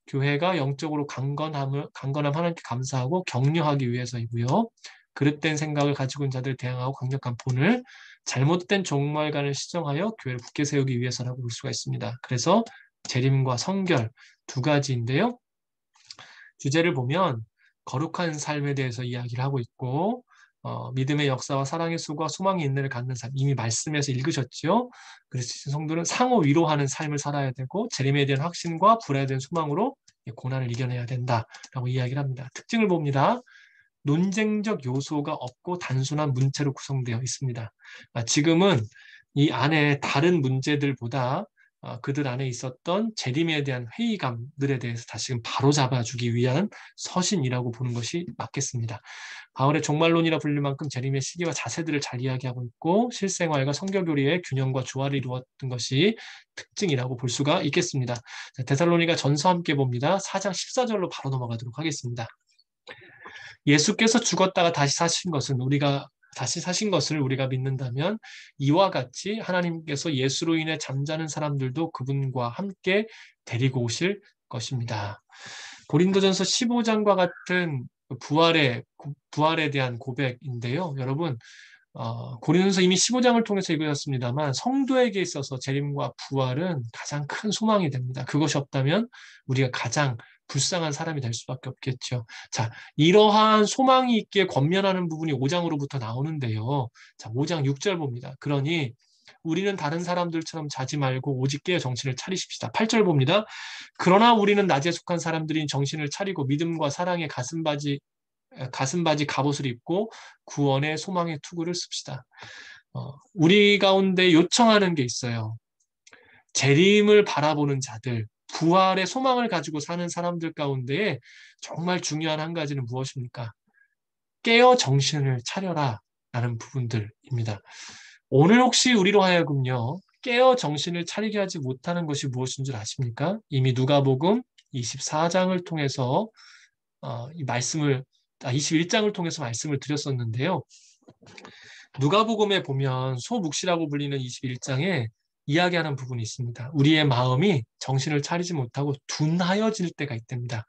교회가 영적으로 강건함 하나님께 감사하고 격려하기 위해서이고요. 그릇된 생각을 가지고 있는 자들 대항하고 강력한 본을 잘못된 종말관을 시정하여 교회를 굳게 세우기 위해서라고 볼 수가 있습니다. 그래서 재림과 성결 두 가지인데요. 주제를 보면 거룩한 삶에 대해서 이야기를 하고 있고 믿음의 역사와 사랑의 수고와 소망의 인내를 갖는 삶 이미 말씀에서 읽으셨죠. 그래서 성도는 상호 위로하는 삶을 살아야 되고 재림에 대한 확신과 불안에 대한 소망으로 고난을 이겨내야 된다라고 이야기를 합니다. 특징을 봅니다. 논쟁적 요소가 없고 단순한 문체로 구성되어 있습니다. 지금은 이 안에 다른 문제들보다 그들 안에 있었던 재림에 대한 회의감들에 대해서 다시금 바로잡아주기 위한 서신이라고 보는 것이 맞겠습니다. 바울의 종말론이라 불릴 만큼 재림의 시기와 자세들을 잘 이야기하고 있고 실생활과 성결교리의 균형과 조화를 이루었던 것이 특징이라고 볼 수가 있겠습니다. 데살로니가 전서 함께 봅니다. 4장 14절로 바로 넘어가도록 하겠습니다. 예수께서 죽었다가 다시 사신 것을 우리가 믿는다면 이와 같이 하나님께서 예수로 인해 잠자는 사람들도 그분과 함께 데리고 오실 것입니다. 고린도전서 15장과 같은 부활에 대한 고백인데요. 여러분 고린도전서 이미 15장을 통해서 읽으셨습니다만 성도에게 있어서 재림과 부활은 가장 큰 소망이 됩니다. 그것이 없다면 우리가 가장 불쌍한 사람이 될 수밖에 없겠죠. 자, 이러한 소망이 있기에 권면하는 부분이 5장으로부터 나오는데요. 자, 5장 6절 봅니다. 그러니 우리는 다른 사람들처럼 자지 말고 오직 깨어 정신을 차리십시다. 8절 봅니다. 그러나 우리는 낮에 속한 사람들인 정신을 차리고 믿음과 사랑의 가슴바지 갑옷을 입고 구원의 소망의 투구를 씁시다. 우리 가운데 요청하는 게 있어요. 재림을 바라보는 자들, 부활의 소망을 가지고 사는 사람들 가운데 정말 중요한 한 가지는 무엇입니까? 깨어 정신을 차려라 라는 부분들입니다. 오늘 혹시 우리로 하여금요, 깨어 정신을 차리게 하지 못하는 것이 무엇인 줄 아십니까? 이미 누가복음 24장을 통해서 이 말씀을 21장을 통해서 말씀을 드렸었는데요. 누가복음에 보면 소묵시라고 불리는 21장에 이야기하는 부분이 있습니다. 우리의 마음이 정신을 차리지 못하고 둔하여질 때가 있답니다.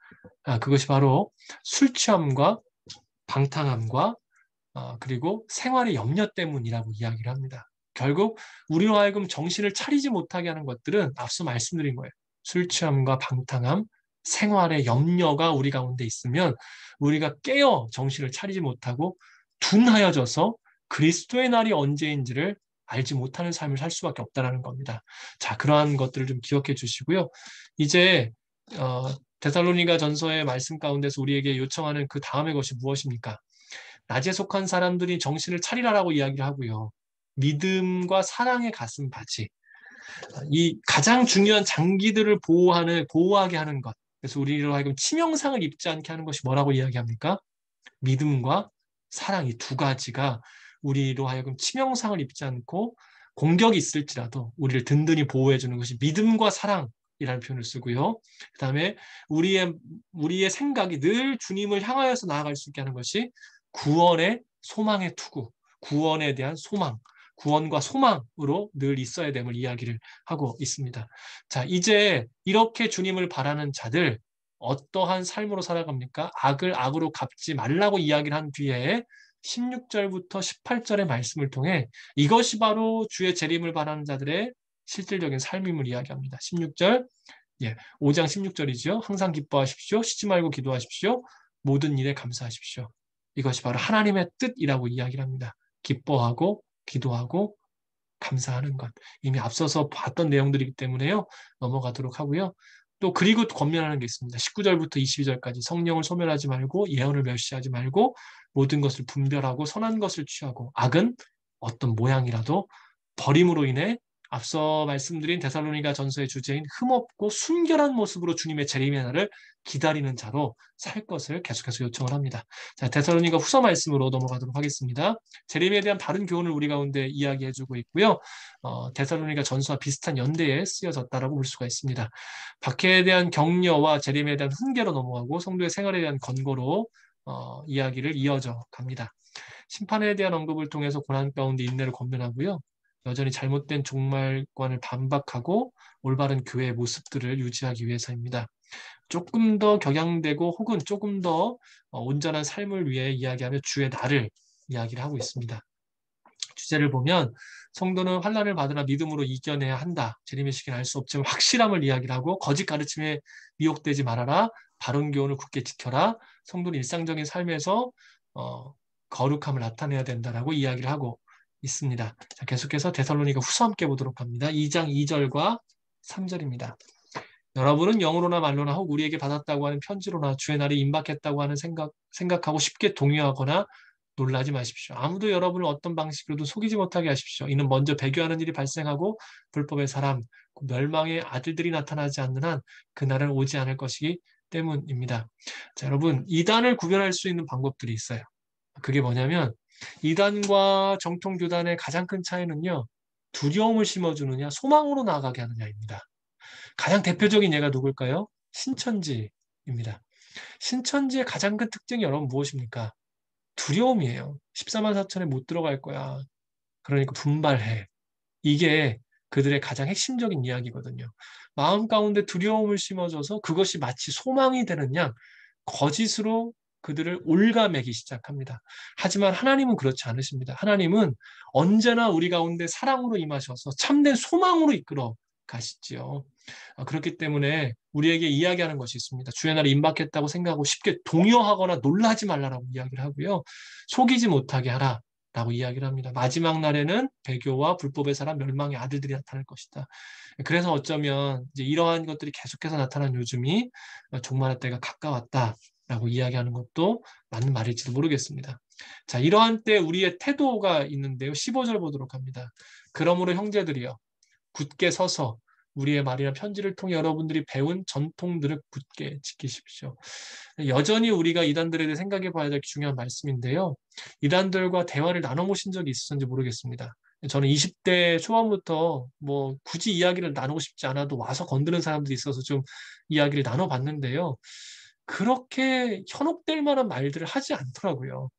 그것이 바로 술 취함과 방탕함과 그리고 생활의 염려 때문이라고 이야기를 합니다. 결국 우리로 하여금 정신을 차리지 못하게 하는 것들은 앞서 말씀드린 거예요. 술 취함과 방탕함, 생활의 염려가 우리 가운데 있으면 우리가 깨어 정신을 차리지 못하고 둔하여져서 그리스도의 날이 언제인지를 알지 못하는 삶을 살 수밖에 없다는 겁니다. 자, 그러한 것들을 좀 기억해 주시고요. 이제 데살로니가 전서의 말씀 가운데서 우리에게 요청하는 그 다음의 것이 무엇입니까? 낮에 속한 사람들이 정신을 차리라라고 이야기를 하고요. 믿음과 사랑의 가슴 바지. 이 가장 중요한 장기들을 보호하게 하는 것. 그래서 우리로 하여금 치명상을 입지 않게 하는 것이 뭐라고 이야기합니까? 믿음과 사랑 이 두 가지가 우리로 하여금 치명상을 입지 않고 공격이 있을지라도 우리를 든든히 보호해주는 것이 믿음과 사랑이라는 표현을 쓰고요. 그 다음에 우리의 생각이 늘 주님을 향하여서 나아갈 수 있게 하는 것이 구원의 소망의 투구, 구원에 대한 소망, 구원과 소망으로 늘 있어야 됨을 이야기를 하고 있습니다. 자, 이제 이렇게 주님을 바라는 자들 어떠한 삶으로 살아갑니까? 악을 악으로 갚지 말라고 이야기를 한 뒤에 16절부터 18절의 말씀을 통해 이것이 바로 주의 재림을 바라는 자들의 실질적인 삶임을 이야기합니다. 16절, 5장 16절이죠. 항상 기뻐하십시오. 쉬지 말고 기도하십시오. 모든 일에 감사하십시오. 이것이 바로 하나님의 뜻이라고 이야기를 합니다. 기뻐하고 기도하고 감사하는 것. 이미 앞서서 봤던 내용들이기 때문에요. 넘어가도록 하고요. 또 그리고 권면하는 게 있습니다. 19절부터 22절까지 성령을 소멸하지 말고 예언을 멸시하지 말고 모든 것을 분별하고 선한 것을 취하고 악은 어떤 모양이라도 버림으로 인해 앞서 말씀드린 데살로니가 전서의 주제인 흠없고 순결한 모습으로 주님의 재림의 날을 기다리는 자로 살 것을 계속해서 요청을 합니다. 자, 데살로니가 후서 말씀으로 넘어가도록 하겠습니다. 재림에 대한 다른 교훈을 우리 가운데 이야기해주고 있고요. 데살로니가 전서와 비슷한 연대에 쓰여졌다라고 볼 수가 있습니다. 박해에 대한 격려와 재림에 대한 훈계로 넘어가고 성도의 생활에 대한 권고로 이야기를 이어져 갑니다. 심판에 대한 언급을 통해서 고난 가운데 인내를 권면하고요. 여전히 잘못된 종말관을 반박하고 올바른 교회의 모습들을 유지하기 위해서입니다. 조금 더 격양되고 혹은 조금 더 온전한 삶을 위해 이야기하며 주의 날을 이야기를 하고 있습니다. 주제를 보면 성도는 환난을 받으나 믿음으로 이겨내야 한다. 재림의시기는 알 수 없지만 확실함을 이야기를 하고 거짓 가르침에 미혹되지 말아라. 바른 교훈을 굳게 지켜라. 성도는 일상적인 삶에서 거룩함을 나타내야 된다라고 이야기를 하고 있습니다. 자, 계속해서 데살로니가 후서 함께 보도록 합니다. 2장 2절과 3절입니다. 여러분은 영으로나 말로나 혹 우리에게 받았다고 하는 편지로나 주의 날이 임박했다고 하는 생각하고 쉽게 동요하거나 놀라지 마십시오. 아무도 여러분을 어떤 방식으로도 속이지 못하게 하십시오. 이는 먼저 배교하는 일이 발생하고 불법의 사람, 멸망의 아들들이 나타나지 않는 한 그날은 오지 않을 것이기 때문입니다. 자, 여러분, 이단을 구별할 수 있는 방법들이 있어요. 그게 뭐냐면 이단과 정통 교단의 가장 큰 차이는요. 두려움을 심어주느냐, 소망으로 나아가게 하느냐입니다. 가장 대표적인 예가 누굴까요? 신천지입니다. 신천지의 가장 큰 특징이 여러분 무엇입니까? 두려움이에요. 14만 4천에 못 들어갈 거야. 그러니까 분발해. 이게 그들의 가장 핵심적인 이야기거든요. 마음 가운데 두려움을 심어줘서 그것이 마치 소망이 되는 양 거짓으로 그들을 올가매기 시작합니다. 하지만 하나님은 그렇지 않으십니다. 하나님은 언제나 우리 가운데 사랑으로 임하셔서 참된 소망으로 이끌어 가시지요. 그렇기 때문에 우리에게 이야기하는 것이 있습니다. 주의 날이 임박했다고 생각하고 쉽게 동요하거나 놀라지 말라라고 이야기를 하고요. 속이지 못하게 하라. 라고 이야기를 합니다. 마지막 날에는 배교와 불법의 사람 멸망의 아들들이 나타날 것이다. 그래서 어쩌면 이제 이러한 것들이 계속해서 나타난 요즘이 종말의 때가 가까웠다라고 이야기하는 것도 맞는 말일지도 모르겠습니다. 자, 이러한 때 우리의 태도가 있는데요. 15절 보도록 합니다. 그러므로 형제들이여 굳게 서서 우리의 말이나 편지를 통해 여러분들이 배운 전통들을 굳게 지키십시오. 여전히 우리가 이단들에 대해 생각해 봐야 될 중요한 말씀인데요. 이단들과 대화를 나눠보신 적이 있었는지 모르겠습니다. 저는 20대 초반부터 뭐 굳이 이야기를 나누고 싶지 않아도 와서 건드는 사람들이 있어서 좀 이야기를 나눠봤는데요. 그렇게 현혹될 만한 말들을 하지 않더라고요.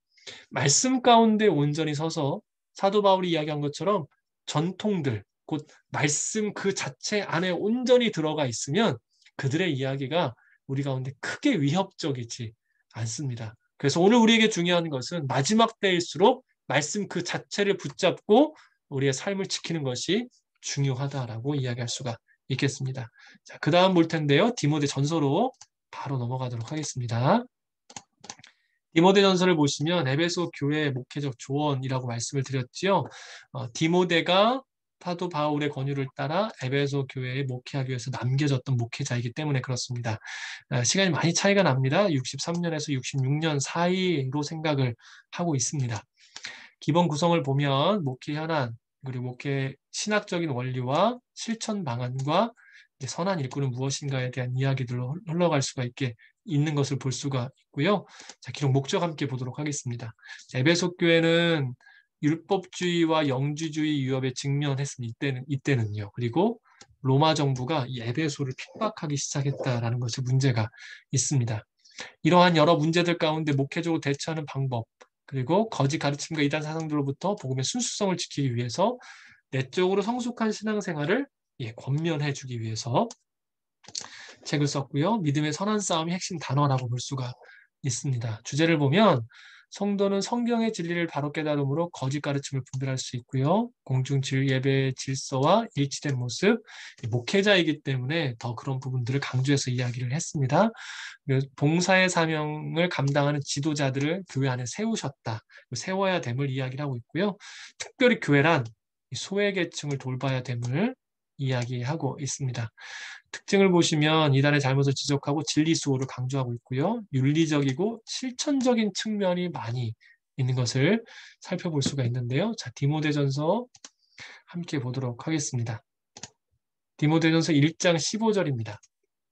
말씀 가운데 온전히 서서 사도 바울이 이야기한 것처럼 전통들, 곧 말씀 그 자체 안에 온전히 들어가 있으면 그들의 이야기가 우리 가운데 크게 위협적이지 않습니다. 그래서 오늘 우리에게 중요한 것은 마지막 때일수록 말씀 그 자체를 붙잡고 우리의 삶을 지키는 것이 중요하다라고 이야기할 수가 있겠습니다. 자, 그 다음 볼 텐데요. 디모데 전서로 바로 넘어가도록 하겠습니다. 디모데전서를 보시면 에베소 교회의 목회적 조언이라고 말씀을 드렸지요. 디모데가 사도 바울의 권유를 따라 에베소 교회에 목회하기 위해서 남겨졌던 목회자이기 때문에 그렇습니다. 시간이 많이 차이가 납니다. 63년에서 66년 사이로 생각을 하고 있습니다. 기본 구성을 보면 목회 현안, 그리고 목회 신학적인 원리와 실천 방안과 선한 일꾼은 무엇인가에 대한 이야기들로 흘러갈 수가 있는 것을 볼 수가 있고요. 자, 기록 목적 함께 보도록 하겠습니다. 에베소 교회는 율법주의와 영주주의 위협에 직면했습니다. 이때는요. 그리고 로마 정부가 이 에베소를 핍박하기 시작했다라는 것에 문제가 있습니다. 이러한 여러 문제들 가운데 목회적으로 대처하는 방법, 그리고 거짓 가르침과 이단 사상들로부터 복음의 순수성을 지키기 위해서 내적으로 성숙한 신앙생활을 권면해 주기 위해서 책을 썼고요. 믿음의 선한 싸움이 핵심 단어라고 볼 수가 있습니다. 주제를 보면 성도는 성경의 진리를 바로 깨달음으로 거짓 가르침을 분별할 수 있고요. 공중 예배의 질서와 일치된 모습, 목회자이기 때문에 더 그런 부분들을 강조해서 이야기를 했습니다. 봉사의 사명을 감당하는 지도자들을 교회 안에 세우셨다. 세워야 됨을 이야기를 하고 있고요. 특별히 교회란 소외계층을 돌봐야 됨을 이야기하고 있습니다. 특징을 보시면 이단의 잘못을 지적하고 진리 수호를 강조하고 있고요. 윤리적이고 실천적인 측면이 많이 있는 것을 살펴볼 수가 있는데요. 자, 디모데전서 함께 보도록 하겠습니다. 디모데전서 1장 15절입니다.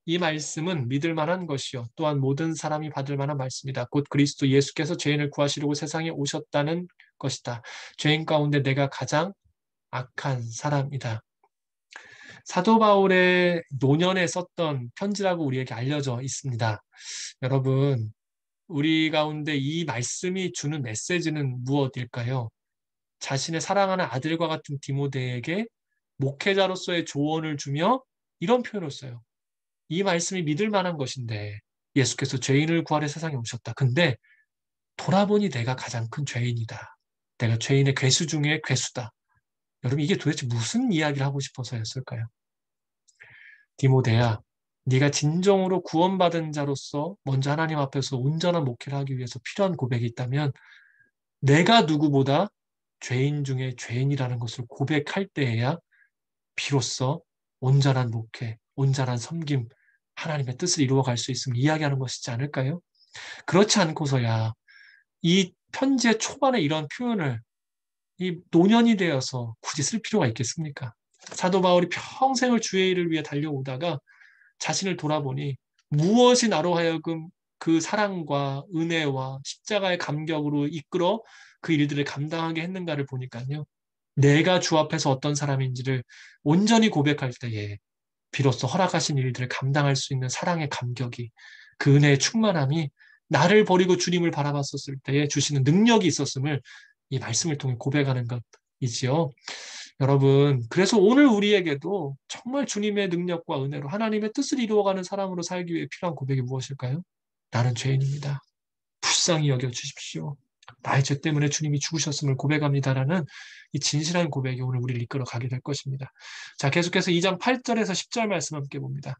이 말씀은 믿을 만한 것이요 또한 모든 사람이 받을 만한 말씀이다. 곧 그리스도 예수께서 죄인을 구하시려고 세상에 오셨다는 것이다. 죄인 가운데 내가 가장 악한 사람이다. 사도 바울의 노년에 썼던 편지라고 우리에게 알려져 있습니다. 여러분, 우리 가운데 이 말씀이 주는 메시지는 무엇일까요? 자신의 사랑하는 아들과 같은 디모데에게 목회자로서의 조언을 주며 이런 표현을 써요. 이 말씀이 믿을 만한 것인데 예수께서 죄인을 구하러 세상에 오셨다. 근데 돌아보니 내가 가장 큰 죄인이다. 내가 죄인의 괴수 중에 괴수다. 여러분 이게 도대체 무슨 이야기를 하고 싶어서였을까요? 디모데야, 네가 진정으로 구원받은 자로서 먼저 하나님 앞에서 온전한 목회를 하기 위해서 필요한 고백이 있다면 내가 누구보다 죄인 중에 죄인이라는 것을 고백할 때에야 비로소 온전한 목회, 온전한 섬김, 하나님의 뜻을 이루어갈 수 있음을 이야기하는 것이지 않을까요? 그렇지 않고서야 이 편지의 초반에 이런 표현을 이 노년이 되어서 굳이 쓸 필요가 있겠습니까? 사도 바울이 평생을 주의 일을 위해 달려오다가 자신을 돌아보니 무엇이 나로 하여금 그 사랑과 은혜와 십자가의 감격으로 이끌어 그 일들을 감당하게 했는가를 보니까요. 내가 주 앞에서 어떤 사람인지를 온전히 고백할 때에 비로소 허락하신 일들을 감당할 수 있는 사랑의 감격이 그 은혜의 충만함이 나를 버리고 주님을 바라봤었을 때에 주시는 능력이 있었음을 이 말씀을 통해 고백하는 것이지요. 여러분, 그래서 오늘 우리에게도 정말 주님의 능력과 은혜로 하나님의 뜻을 이루어가는 사람으로 살기 위해 필요한 고백이 무엇일까요? 나는 죄인입니다. 불쌍히 여겨 주십시오. 나의 죄 때문에 주님이 죽으셨음을 고백합니다라는 이 진실한 고백이 오늘 우리를 이끌어 가게 될 것입니다. 자, 계속해서 2장 8절에서 10절 말씀 함께 봅니다.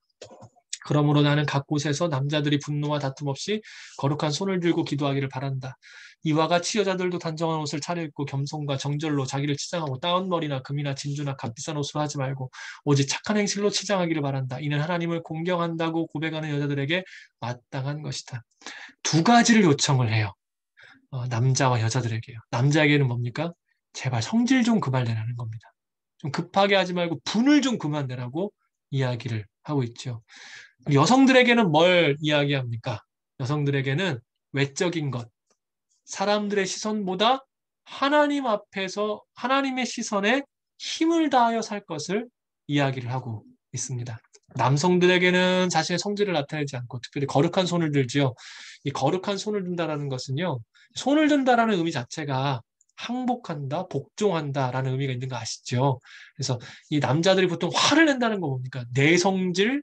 그러므로 나는 각 곳에서 남자들이 분노와 다툼 없이 거룩한 손을 들고 기도하기를 바란다. 이와 같이 여자들도 단정한 옷을 차려입고 겸손과 정절로 자기를 치장하고 다운머리나 금이나 진주나 값비싼 옷으로 하지 말고 오직 착한 행실로 치장하기를 바란다. 이는 하나님을 공경한다고 고백하는 여자들에게 마땅한 것이다. 두 가지를 요청을 해요. 남자와 여자들에게요. 남자에게는 뭡니까? 제발 성질 좀 그만 내라는 겁니다. 좀 급하게 하지 말고 분을 좀 그만 내라고 이야기를 하고 있죠. 여성들에게는 뭘 이야기합니까? 여성들에게는 외적인 것, 사람들의 시선보다 하나님 앞에서 하나님의 시선에 힘을 다하여 살 것을 이야기를 하고 있습니다. 남성들에게는 자신의 성질을 나타내지 않고 특별히 거룩한 손을 들지요. 이 거룩한 손을 든다라는 것은요. 손을 든다라는 의미 자체가 항복한다, 복종한다라는 의미가 있는 거 아시죠? 그래서 이 남자들이 보통 화를 낸다는 거 뭡니까? 내 성질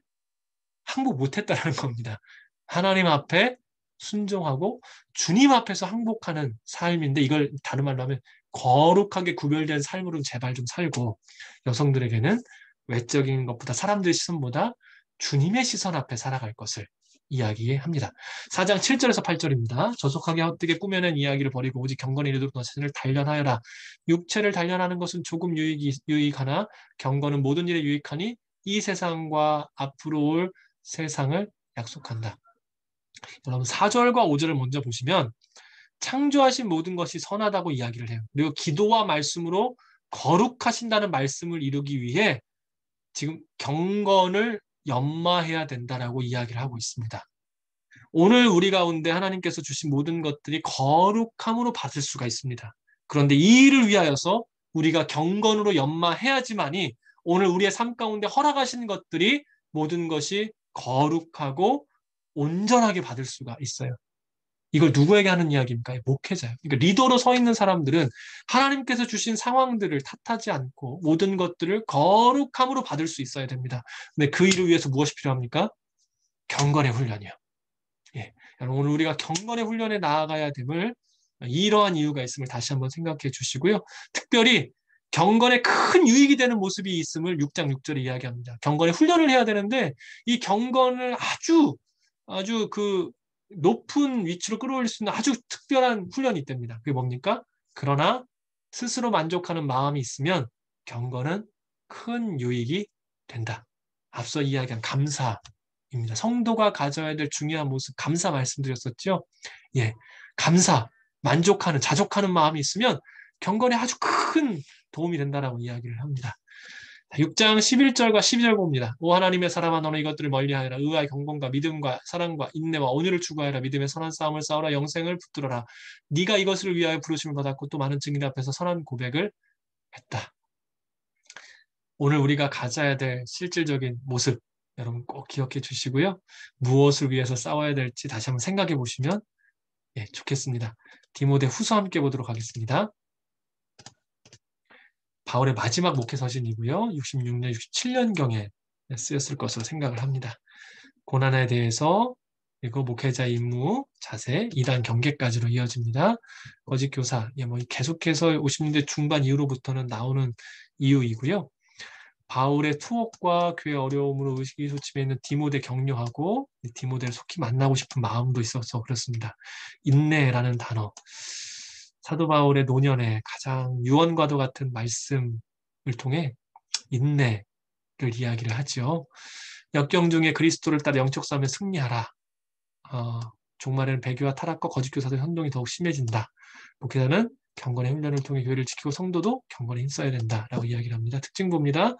항복 못했다는 겁니다. 하나님 앞에 순종하고 주님 앞에서 항복하는 삶인데 이걸 다른 말로 하면 거룩하게 구별된 삶으로 제발 좀 살고 여성들에게는 외적인 것보다 사람들의 시선보다 주님의 시선 앞에 살아갈 것을 이야기합니다. 4장 7절에서 8절입니다. 조속하게 헛되게 꾸며낸 이야기를 버리고 오직 경건에 이르도록 너 자신을 단련하여라. 육체를 단련하는 것은 조금 유익하나 경건은 모든 일에 유익하니 이 세상과 앞으로 올 세상을 약속한다. 여러분 4절과 5절을 먼저 보시면 창조하신 모든 것이 선하다고 이야기를 해요. 그리고 기도와 말씀으로 거룩하신다는 말씀을 이루기 위해 지금 경건을 연마해야 된다라고 이야기를 하고 있습니다. 오늘 우리 가운데 하나님께서 주신 모든 것들이 거룩함으로 받을 수가 있습니다. 그런데 이 일을 위하여서 우리가 경건으로 연마해야지만이 오늘 우리의 삶 가운데 허락하신 것들이 모든 것이 거룩하고 온전하게 받을 수가 있어요. 이걸 누구에게 하는 이야기입니까? 목회자예요. 그러니까 리더로 서 있는 사람들은 하나님께서 주신 상황들을 탓하지 않고 모든 것들을 거룩함으로 받을 수 있어야 됩니다. 근데 그 일을 위해서 무엇이 필요합니까? 경건의 훈련이요. 예. 오늘 우리가 경건의 훈련에 나아가야 됨을 이러한 이유가 있음을 다시 한번 생각해 주시고요. 특별히 경건에 큰 유익이 되는 모습이 있음을 6장 6절에 이야기합니다. 경건의 훈련을 해야 되는데 이 경건을 아주 그 높은 위치로 끌어올릴 수 있는 아주 특별한 훈련이 있답니다. 그게 뭡니까? 그러나 스스로 만족하는 마음이 있으면 경건은 큰 유익이 된다. 앞서 이야기한 감사입니다. 성도가 가져야 될 중요한 모습, 감사 말씀드렸었죠? 예, 감사, 만족하는, 자족하는 마음이 있으면 경건에 아주 큰 도움이 된다라고 이야기를 합니다. 6장 11절과 12절 봅니다. 오 하나님의 사람아 너는 이것들을 멀리하여라. 의와 경건과 믿음과 사랑과 인내와 온유를 추구하여라. 믿음의 선한 싸움을 싸우라. 영생을 붙들어라. 네가 이것을 위하여 부르심을 받았고 또 많은 증인 앞에서 선한 고백을 했다. 오늘 우리가 가져야 될 실질적인 모습 여러분 꼭 기억해 주시고요. 무엇을 위해서 싸워야 될지 다시 한번 생각해 보시면 좋겠습니다. 디모데 후서 함께 보도록 하겠습니다. 바울의 마지막 목회 서신이고요. 66년, 67년경에 쓰였을 것으로 생각을 합니다. 고난에 대해서 그리고 목회자의 임무, 자세, 이단 경계까지로 이어집니다. 거짓 교사, 뭐 계속해서 50년대 중반 이후로부터는 나오는 이유이고요. 바울의 투옥과 그의 어려움으로 의기소침해 있는 디모데 격려하고 디모데를 속히 만나고 싶은 마음도 있어서 그렇습니다. 인내라는 단어, 사도 바울의 노년에 가장 유언과도 같은 말씀을 통해 인내를 이야기를 하죠. 역경 중에 그리스도를 따라 영적 싸움에 승리하라. 종말에는 배교와 타락과 거짓 교사들 현동이 더욱 심해진다. 목회자는 경건의 훈련을 통해 교회를 지키고 성도도 경건에 힘써야 된다라고 이야기를 합니다. 특징 봅니다.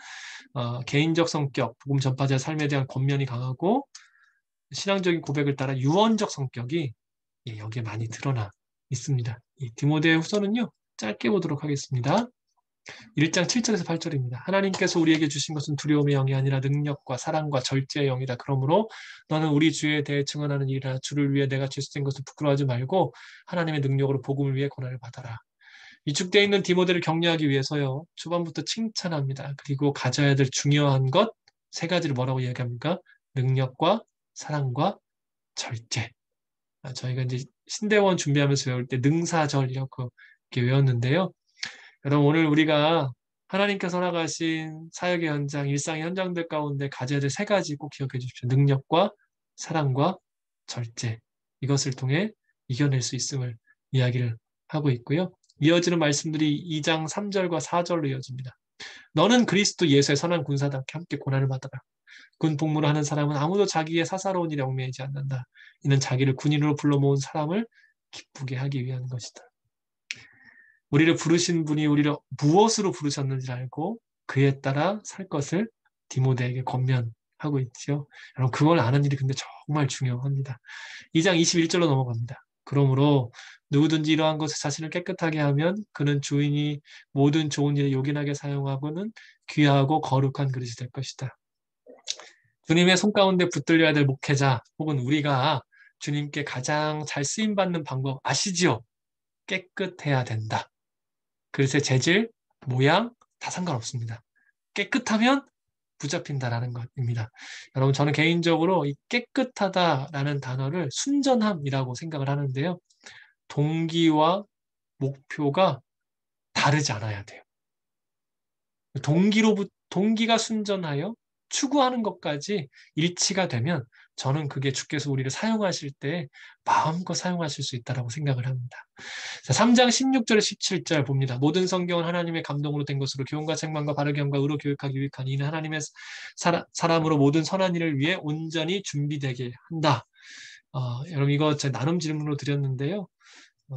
개인적 성격, 복음 전파자의 삶에 대한 권면이 강하고 신앙적인 고백을 따라 유언적 성격이 여기에 많이 드러나 있습니다. 이 디모데 후서는요, 짧게 보도록 하겠습니다. 1장 7절에서 8절입니다. 하나님께서 우리에게 주신 것은 두려움의 영이 아니라 능력과 사랑과 절제의 영이다. 그러므로 너는 우리 주에 대해 증언하는 일이라 주를 위해 내가 죄수된 것을 부끄러워하지 말고 하나님의 능력으로 복음을 위해 고난을 받아라. 위축되어 있는 디모데를 격려하기 위해서요. 초반부터 칭찬합니다. 그리고 가져야 될 중요한 것 세 가지를 뭐라고 이야기합니까? 능력과 사랑과 절제. 저희가 이제 신대원 준비하면서 외울 때 능사절이라고 이렇게 외웠는데요. 여러분 오늘 우리가 하나님께서 나가신 사역의 현장, 일상의 현장들 가운데 가져야 될 세 가지 꼭 기억해 주십시오. 능력과 사랑과 절제. 이것을 통해 이겨낼 수 있음을 이야기를 하고 있고요. 이어지는 말씀들이 2장 3절과 4절로 이어집니다. 너는 그리스도 예수의 선한 군사답게 함께 고난을 받아라. 군 복무를 하는 사람은 아무도 자기의 사사로운 일에 얽매이지 않는다. 이는 자기를 군인으로 불러 모은 사람을 기쁘게 하기 위한 것이다. 우리를 부르신 분이 우리를 무엇으로 부르셨는지 알고 그에 따라 살 것을 디모데에게 권면하고 있죠. 여러분 그걸 아는 일이 근데 정말 중요합니다. 2장 21절로 넘어갑니다. 그러므로 누구든지 이러한 것에 자신을 깨끗하게 하면 그는 주인이 모든 좋은 일에 요긴하게 사용하고는 귀하고 거룩한 그릇이 될 것이다. 주님의 손 가운데 붙들려야 될 목회자 혹은 우리가 주님께 가장 잘 쓰임받는 방법 아시지요? 깨끗해야 된다. 그릇의 재질, 모양 다 상관없습니다. 깨끗하면 붙잡힌다라는 것입니다. 여러분 저는 개인적으로 이 깨끗하다라는 단어를 순전함이라고 생각을 하는데요. 동기와 목표가 다르지 않아야 돼요. 동기가 순전하여 추구하는 것까지 일치가 되면 저는 그게 주께서 우리를 사용하실 때 마음껏 사용하실 수 있다고 생각을 합니다. 자, 3장 16절에 17절 봅니다. 모든 성경은 하나님의 감동으로 된 것으로 교훈과 책망과 바르게 함과 의로 교육하기 유익하니 이는 하나님의 사람으로 모든 선한 일을 위해 온전히 준비되게 한다. 여러분 이거 제가 나눔 질문으로 드렸는데요.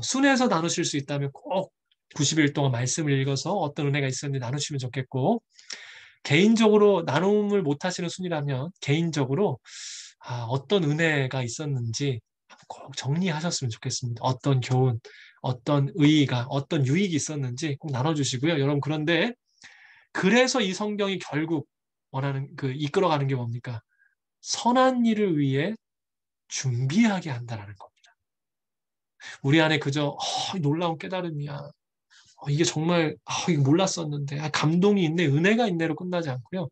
순에서 나누실 수 있다면 꼭 90일 동안 말씀을 읽어서 어떤 은혜가 있었는지 나누시면 좋겠고 개인적으로 나눔을 못하시는 순이라면 개인적으로 어떤 은혜가 있었는지 꼭 정리하셨으면 좋겠습니다. 어떤 교훈, 어떤 의의가, 어떤 유익이 있었는지 꼭 나눠주시고요. 여러분 그런데 그래서 이 성경이 결국 원하는 이끌어가는 게 뭡니까? 선한 일을 위해 준비하게 한다는 겁니다. 우리 안에 그저 놀라운 깨달음이야. 이게 정말 이거 몰랐었는데 감동이 있네, 은혜가 있네로 끝나지 않고요.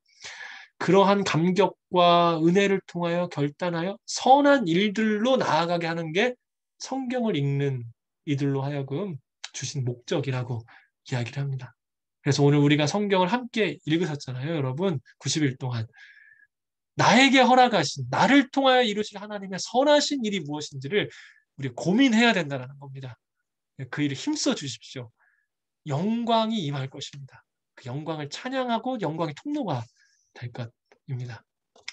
그러한 감격과 은혜를 통하여 결단하여 선한 일들로 나아가게 하는 게 성경을 읽는 이들로 하여금 주신 목적이라고 이야기를 합니다. 그래서 오늘 우리가 성경을 함께 읽으셨잖아요, 여러분. 90일 동안. 나에게 허락하신, 나를 통하여 이루실 하나님의 선하신 일이 무엇인지를 우리 고민해야 된다는 겁니다. 그 일을 힘써 주십시오. 영광이 임할 것입니다. 그 영광을 찬양하고 영광의 통로가 될 것입니다.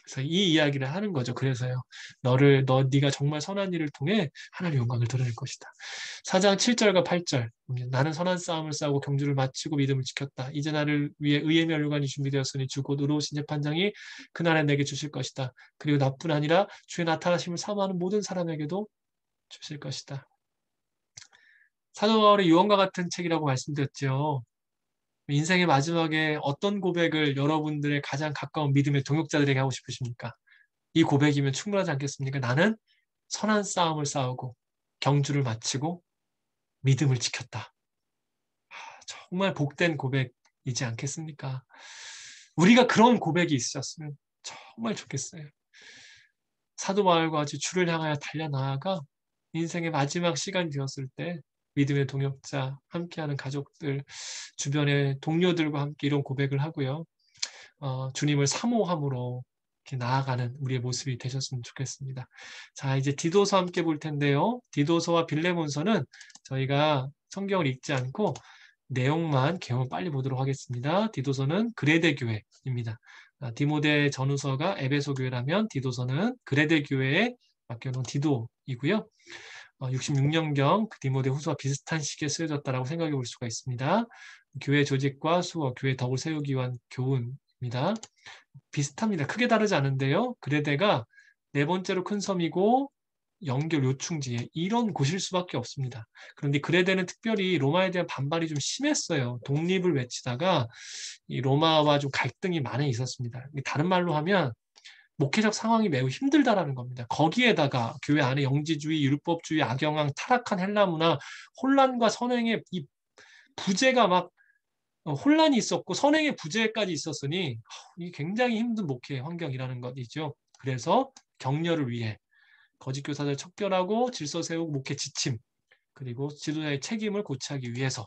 그래서 이 이야기를 하는 거죠. 그래서요. 네가 정말 선한 일을 통해 하나님의 영광을 드러낼 것이다. 4장 7절과 8절. 나는 선한 싸움을 싸우고 경주를 마치고 믿음을 지켰다. 이제 나를 위해 의의 면류관이 준비되었으니 주 곧 의로우신 재판장이 그날에 내게 주실 것이다. 그리고 나뿐 아니라 주의 나타나심을 사모하는 모든 사람에게도 주실 것이다. 사도 바울의 유언과 같은 책이라고 말씀드렸죠. 인생의 마지막에 어떤 고백을 여러분들의 가장 가까운 믿음의 동역자들에게 하고 싶으십니까? 이 고백이면 충분하지 않겠습니까? 나는 선한 싸움을 싸우고 경주를 마치고 믿음을 지켰다. 정말 복된 고백이 이지 않겠습니까? 우리가 그런 고백이 있으셨으면 정말 좋겠어요. 사도 바울과 같이 주를 향하여 달려나아가 인생의 마지막 시간이 되었을 때 믿음의 동역자, 함께하는 가족들, 주변의 동료들과 함께 이런 고백을 하고요. 주님을 사모함으로 이렇게 나아가는 우리의 모습이 되셨으면 좋겠습니다. 자, 이제 디도서 함께 볼 텐데요. 디도서와 빌레몬서는 저희가 성경을 읽지 않고 내용만 개헌 빨리 보도록 하겠습니다. 디도서는 그레데 교회입니다. 디모데 전후서가 에베소 교회라면 디도서는 그레데 교회에 맡겨놓은 디도이고요. 66년경 디모데 후서와 비슷한 시기에 쓰여졌다라고 생각해 볼 수가 있습니다. 교회 조직과 수어, 교회 덕을 세우기 위한 교훈입니다. 비슷합니다. 크게 다르지 않은데요. 그레데가 네 번째로 큰 섬이고 연결 요충지에 이런 곳일 수밖에 없습니다. 그런데 그레데는 특별히 로마에 대한 반발이 좀 심했어요. 독립을 외치다가 이 로마와 좀 갈등이 많이 있었습니다. 다른 말로 하면 목회적 상황이 매우 힘들다라는 겁니다. 거기에다가 교회 안에 영지주의, 율법주의, 악영향, 타락한 헬라 문화, 혼란과 선행의 이 부재가 막 혼란이 있었고 선행의 부재까지 있었으니 이게 굉장히 힘든 목회 환경이라는 것이죠. 그래서 격려를 위해 거짓 교사들 척결하고 질서 세우고 목회 지침 그리고 지도자의 책임을 고치하기 위해서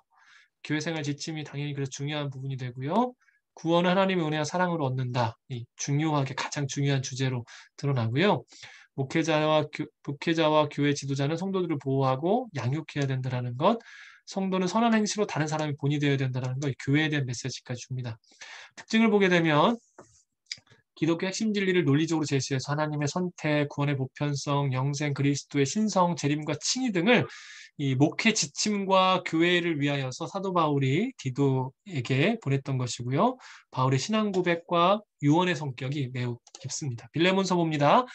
교회 생활 지침이 당연히 그래서 중요한 부분이 되고요. 구원은 하나님의 은혜와 사랑으로 얻는다. 이 중요하게 가장 중요한 주제로 드러나고요. 목회자와 교회 지도자는 성도들을 보호하고 양육해야 된다는 것, 성도는 선한 행실로 다른 사람이 본이 되어야 된다는 것, 교회에 대한 메시지까지 줍니다. 특징을 보게 되면 기독교 핵심 진리를 논리적으로 제시해서 하나님의 선택, 구원의 보편성, 영생, 그리스도의 신성, 재림과 칭의 등을 이 목회 지침과 교회를 위하여서 사도 바울이 디도에게 보냈던 것이고요. 바울의 신앙 고백과 유언의 성격이 매우 깊습니다. 빌레몬서 봅니다.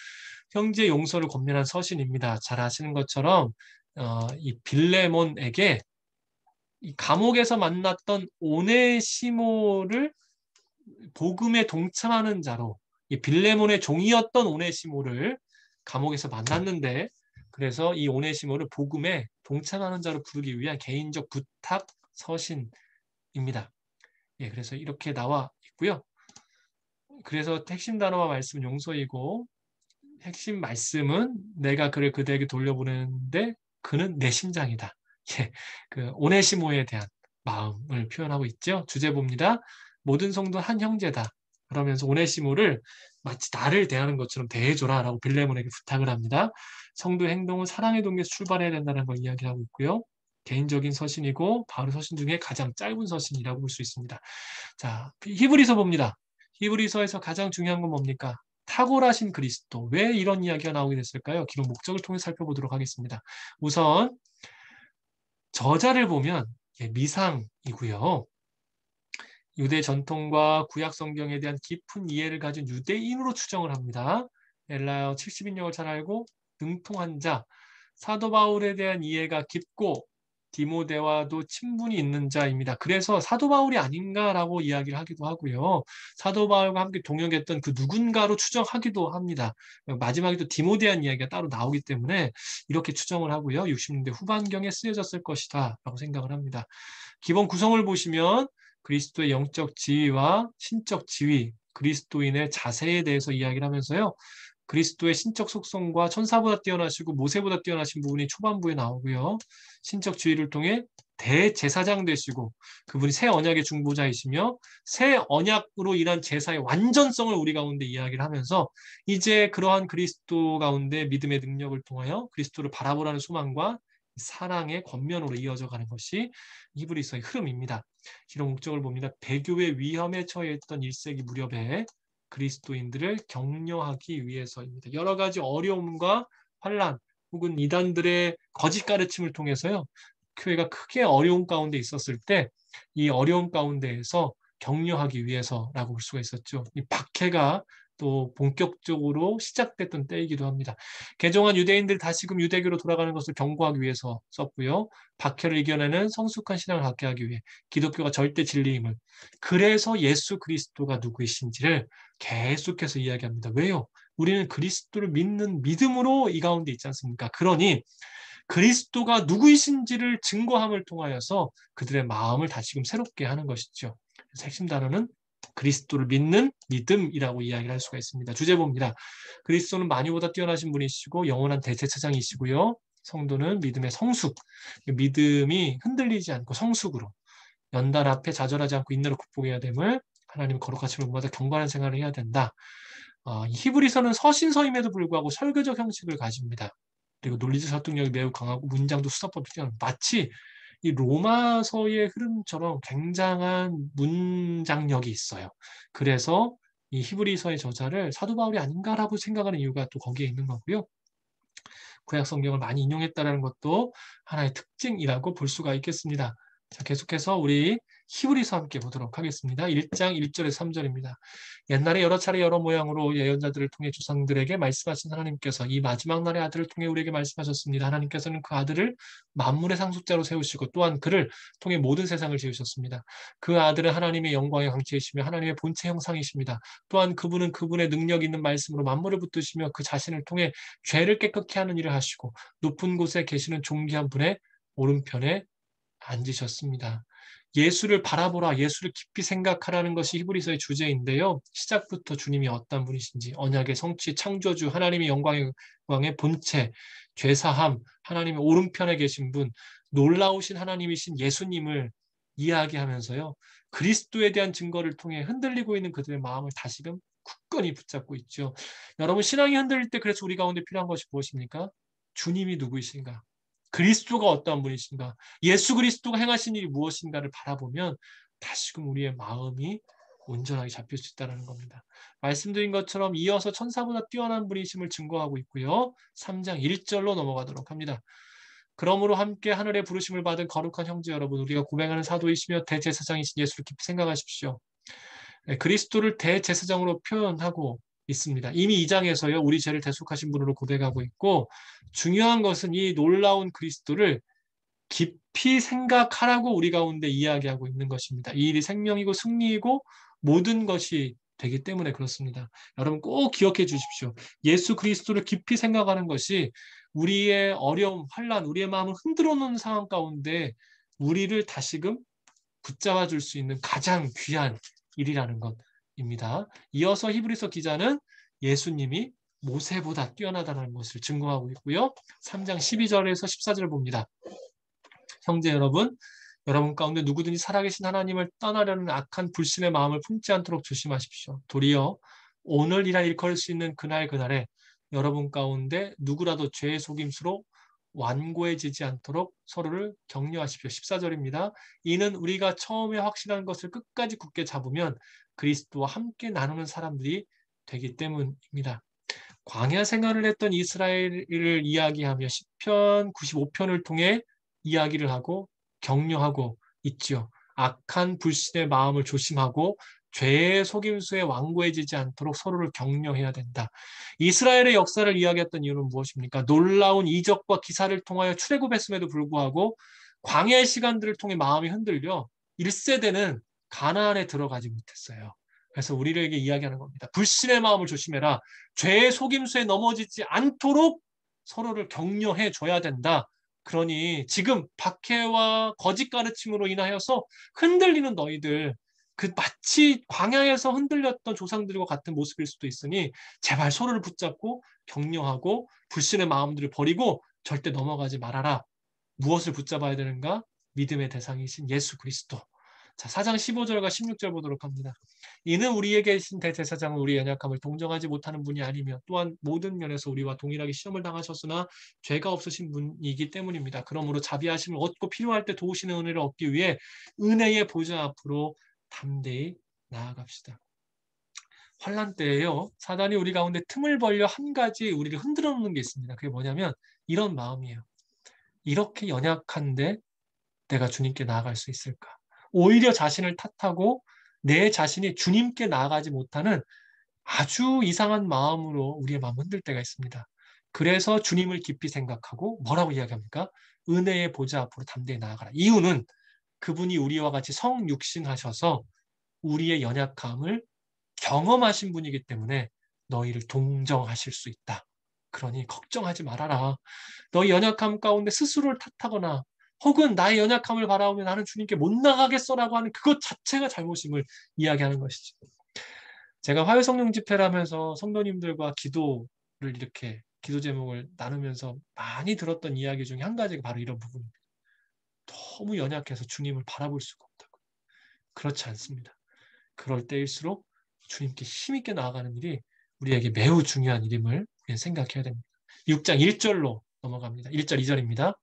형제 용서를 권면한 서신입니다. 잘 아시는 것처럼 이 빌레몬에게 이 감옥에서 만났던 오네시모를 복음에 동참하는 자로 이 빌레몬의 종이었던 오네시모를 감옥에서 만났는데 그래서 이 오네시모를 복음에 동참하는 자로 부르기 위한 개인적 부탁 서신입니다. 예, 그래서 이렇게 나와 있고요. 그래서 핵심 단어와 말씀은 용서이고 핵심 말씀은 내가 그를 그대에게 돌려보내는데 그는 내 심장이다. 예, 그 오네시모에 대한 마음을 표현하고 있죠. 주제 봅니다. 모든 성도 한 형제다. 그러면서 오네시모를 마치 나를 대하는 것처럼 대해줘라 라고 빌레몬에게 부탁을 합니다. 성도의 행동은 사랑의 동기에서 출발해야 된다는 걸 이야기하고 있고요. 개인적인 서신이고 바울 서신 중에 가장 짧은 서신이라고 볼 수 있습니다. 자, 히브리서 봅니다. 히브리서에서 가장 중요한 건 뭡니까? 탁월하신 그리스도. 왜 이런 이야기가 나오게 됐을까요? 기록 목적을 통해 살펴보도록 하겠습니다. 우선 저자를 보면 미상이고요. 유대 전통과 구약 성경에 대한 깊은 이해를 가진 유대인으로 추정을 합니다. 엘라야 70인역을 잘 알고 능통한 자, 사도 바울에 대한 이해가 깊고 디모데와도 친분이 있는 자입니다. 그래서 사도 바울이 아닌가라고 이야기를 하기도 하고요. 사도 바울과 함께 동역했던 그 누군가로 추정하기도 합니다. 마지막에도 디모데한 이야기가 따로 나오기 때문에 이렇게 추정을 하고요. 60년대 후반경에 쓰여졌을 것이다 라고 생각을 합니다. 기본 구성을 보시면 그리스도의 영적 지위와 신적 지위, 그리스도인의 자세에 대해서 이야기를 하면서요. 그리스도의 신적 속성과 천사보다 뛰어나시고 모세보다 뛰어나신 부분이 초반부에 나오고요. 신적 지위를 통해 대제사장 되시고 그분이 새 언약의 중보자이시며 새 언약으로 인한 제사의 완전성을 우리 가운데 이야기를 하면서 이제 그러한 그리스도 가운데 믿음의 능력을 통하여 그리스도를 바라보라는 소망과 사랑의 권면으로 이어져 가는 것이 히브리서의 흐름입니다. 이런 목적을 봅니다. 배교의 위험에 처해 있던 1세기 무렵에 그리스도인들을 격려하기 위해서입니다. 여러 가지 어려움과 환난 혹은 이단들의 거짓 가르침을 통해서요. 교회가 크게 어려운 가운데 있었을 때 이 어려운 가운데에서 격려하기 위해서라고 볼 수가 있었죠. 이 박해가 또 본격적으로 시작됐던 때이기도 합니다. 개종한 유대인들 다시금 유대교로 돌아가는 것을 경고하기 위해서 썼고요. 박해를 이겨내는 성숙한 신앙을 갖게 하기 위해 기독교가 절대 진리임을 그래서 예수 그리스도가 누구이신지를 계속해서 이야기합니다. 왜요? 우리는 그리스도를 믿는 믿음으로 이 가운데 있지 않습니까? 그러니 그리스도가 누구이신지를 증거함을 통하여서 그들의 마음을 다시금 새롭게 하는 것이죠. 핵심 단어는 그리스도를 믿는 믿음이라고 이야기를 할 수가 있습니다. 주제보입니다. 그리스도는 만유보다 뛰어나신 분이시고 영원한 대제사장이시고요. 성도는 믿음의 성숙, 믿음이 흔들리지 않고 성숙으로 연단 앞에 좌절하지 않고 인내로 극복해야 됨을 하나님의 거룩하심을 본받아 경건한 생활을 해야 된다. 이 히브리서는 서신서임에도 불구하고 설교적 형식을 가집니다. 그리고 논리적 설득력이 매우 강하고 문장도 수사법이 뛰어난 마치 이 로마서의 흐름처럼 굉장한 문장력이 있어요. 그래서 이 히브리서의 저자를 사도 바울이 아닌가라고 생각하는 이유가 또 거기에 있는 거고요. 구약 성경을 많이 인용했다는 것도 하나의 특징이라고 볼 수가 있겠습니다. 자, 계속해서 우리 히브리서 함께 보도록 하겠습니다. 1장 1절에서 3절입니다. 옛날에 여러 차례 여러 모양으로 예언자들을 통해 조상들에게 말씀하신 하나님께서 이 마지막 날의 아들을 통해 우리에게 말씀하셨습니다. 하나님께서는 그 아들을 만물의 상속자로 세우시고 또한 그를 통해 모든 세상을 지으셨습니다. 그 아들은 하나님의 영광의 광채이시며 하나님의 본체 형상이십니다. 또한 그분은 그분의 능력 있는 말씀으로 만물을 붙드시며 그 자신을 통해 죄를 깨끗게 하는 일을 하시고 높은 곳에 계시는 존귀한 분의 오른편에 앉으셨습니다. 예수를 바라보라, 예수를 깊이 생각하라는 것이 히브리서의 주제인데요. 시작부터 주님이 어떤 분이신지, 언약의 성취, 창조주, 하나님의 영광의 본체, 죄사함, 하나님의 오른편에 계신 분, 놀라우신 하나님이신 예수님을 이야기하면서요. 그리스도에 대한 증거를 통해 흔들리고 있는 그들의 마음을 다시금 굳건히 붙잡고 있죠. 여러분, 신앙이 흔들릴 때 그래서 우리 가운데 필요한 것이 무엇입니까? 주님이 누구이신가? 그리스도가 어떠한 분이신가? 예수 그리스도가 행하신 일이 무엇인가를 바라보면 다시금 우리의 마음이 온전하게 잡힐 수 있다는 겁니다. 말씀드린 것처럼 이어서 천사보다 뛰어난 분이심을 증거하고 있고요. 3장 1절로 넘어가도록 합니다. 그러므로 함께 하늘의 부르심을 받은 거룩한 형제 여러분, 우리가 고백하는 사도이시며 대제사장이신 예수를 깊이 생각하십시오. 그리스도를 대제사장으로 표현하고 있습니다. 이미 2장에서요. 우리 죄를 대속하신 분으로 고백하고 있고 중요한 것은 이 놀라운 그리스도를 깊이 생각하라고 우리 가운데 이야기하고 있는 것입니다. 이 일이 생명이고 승리이고 모든 것이 되기 때문에 그렇습니다. 여러분 꼭 기억해 주십시오. 예수 그리스도를 깊이 생각하는 것이 우리의 어려움, 환난, 우리의 마음을 흔들어 놓는 상황 가운데 우리를 다시금 붙잡아 줄 수 있는 가장 귀한 일이라는 것입니다. 이어서 히브리서 기자는 예수님이 모세보다 뛰어나다는 것을 증거하고 있고요. 3장 12절에서 14절을 봅니다. 형제 여러분, 여러분 가운데 누구든지 살아계신 하나님을 떠나려는 악한 불신의 마음을 품지 않도록 조심하십시오. 도리어 오늘이라 일컬을 수 있는 그날에 여러분 가운데 누구라도 죄의 속임수로 완고해지지 않도록 서로를 격려하십시오. 14절입니다. 이는 우리가 처음에 확신한 것을 끝까지 굳게 잡으면 그리스도와 함께 나누는 사람들이 되기 때문입니다. 광야 생활을 했던 이스라엘을 이야기하며 시편 95편을 통해 이야기를 하고 격려하고 있지요. 악한 불신의 마음을 조심하고 죄의 속임수에 완고해지지 않도록 서로를 격려해야 된다. 이스라엘의 역사를 이야기했던 이유는 무엇입니까? 놀라운 이적과 기사를 통하여 출애굽했음에도 불구하고 광야의 시간들을 통해 마음이 흔들려 1세대는 가나안에 들어가지 못했어요. 그래서 우리에게 이야기하는 겁니다. 불신의 마음을 조심해라. 죄의 속임수에 넘어지지 않도록 서로를 격려해 줘야 된다. 그러니 지금 박해와 거짓 가르침으로 인하여서 흔들리는 너희들, 그 마치 광야에서 흔들렸던 조상들과 같은 모습일 수도 있으니 제발 서로를 붙잡고 격려하고 불신의 마음들을 버리고 절대 넘어가지 말아라. 무엇을 붙잡아야 되는가? 믿음의 대상이신 예수 그리스도. 자, 4장 15절과 16절 보도록 합니다. 이는 우리에게 계신 대제사장은 우리의 연약함을 동정하지 못하는 분이 아니며 또한 모든 면에서 우리와 동일하게 시험을 당하셨으나 죄가 없으신 분이기 때문입니다. 그러므로 자비하심을 얻고 필요할 때 도우시는 은혜를 얻기 위해 은혜의 보좌 앞으로 담대히 나아갑시다. 환난 때에요. 사단이 우리 가운데 틈을 벌려 한 가지 우리를 흔들어 놓는 게 있습니다. 그게 뭐냐면 이런 마음이에요. 이렇게 연약한데 내가 주님께 나아갈 수 있을까? 오히려 자신을 탓하고 내 자신이 주님께 나아가지 못하는 아주 이상한 마음으로 우리의 마음 흔들 때가 있습니다. 그래서 주님을 깊이 생각하고 뭐라고 이야기합니까? 은혜의 보좌 앞으로 담대히 나아가라. 이유는 그분이 우리와 같이 성육신하셔서 우리의 연약함을 경험하신 분이기 때문에 너희를 동정하실 수 있다. 그러니 걱정하지 말아라. 너희 연약함 가운데 스스로를 탓하거나 혹은 나의 연약함을 바라보며 나는 주님께 못 나가겠어라고 하는 그것 자체가 잘못임을 이야기하는 것이죠. 제가 화요성령 집회를 하면서 성도님들과 기도를 이렇게 기도 제목을 나누면서 많이 들었던 이야기 중에 한 가지가 바로 이런 부분입니다. 너무 연약해서 주님을 바라볼 수가 없다고. 그렇지 않습니다. 그럴 때일수록 주님께 힘있게 나아가는 일이 우리에게 매우 중요한 일임을 우리는 생각해야 됩니다. 6장 1절로 넘어갑니다. 1절, 2절입니다.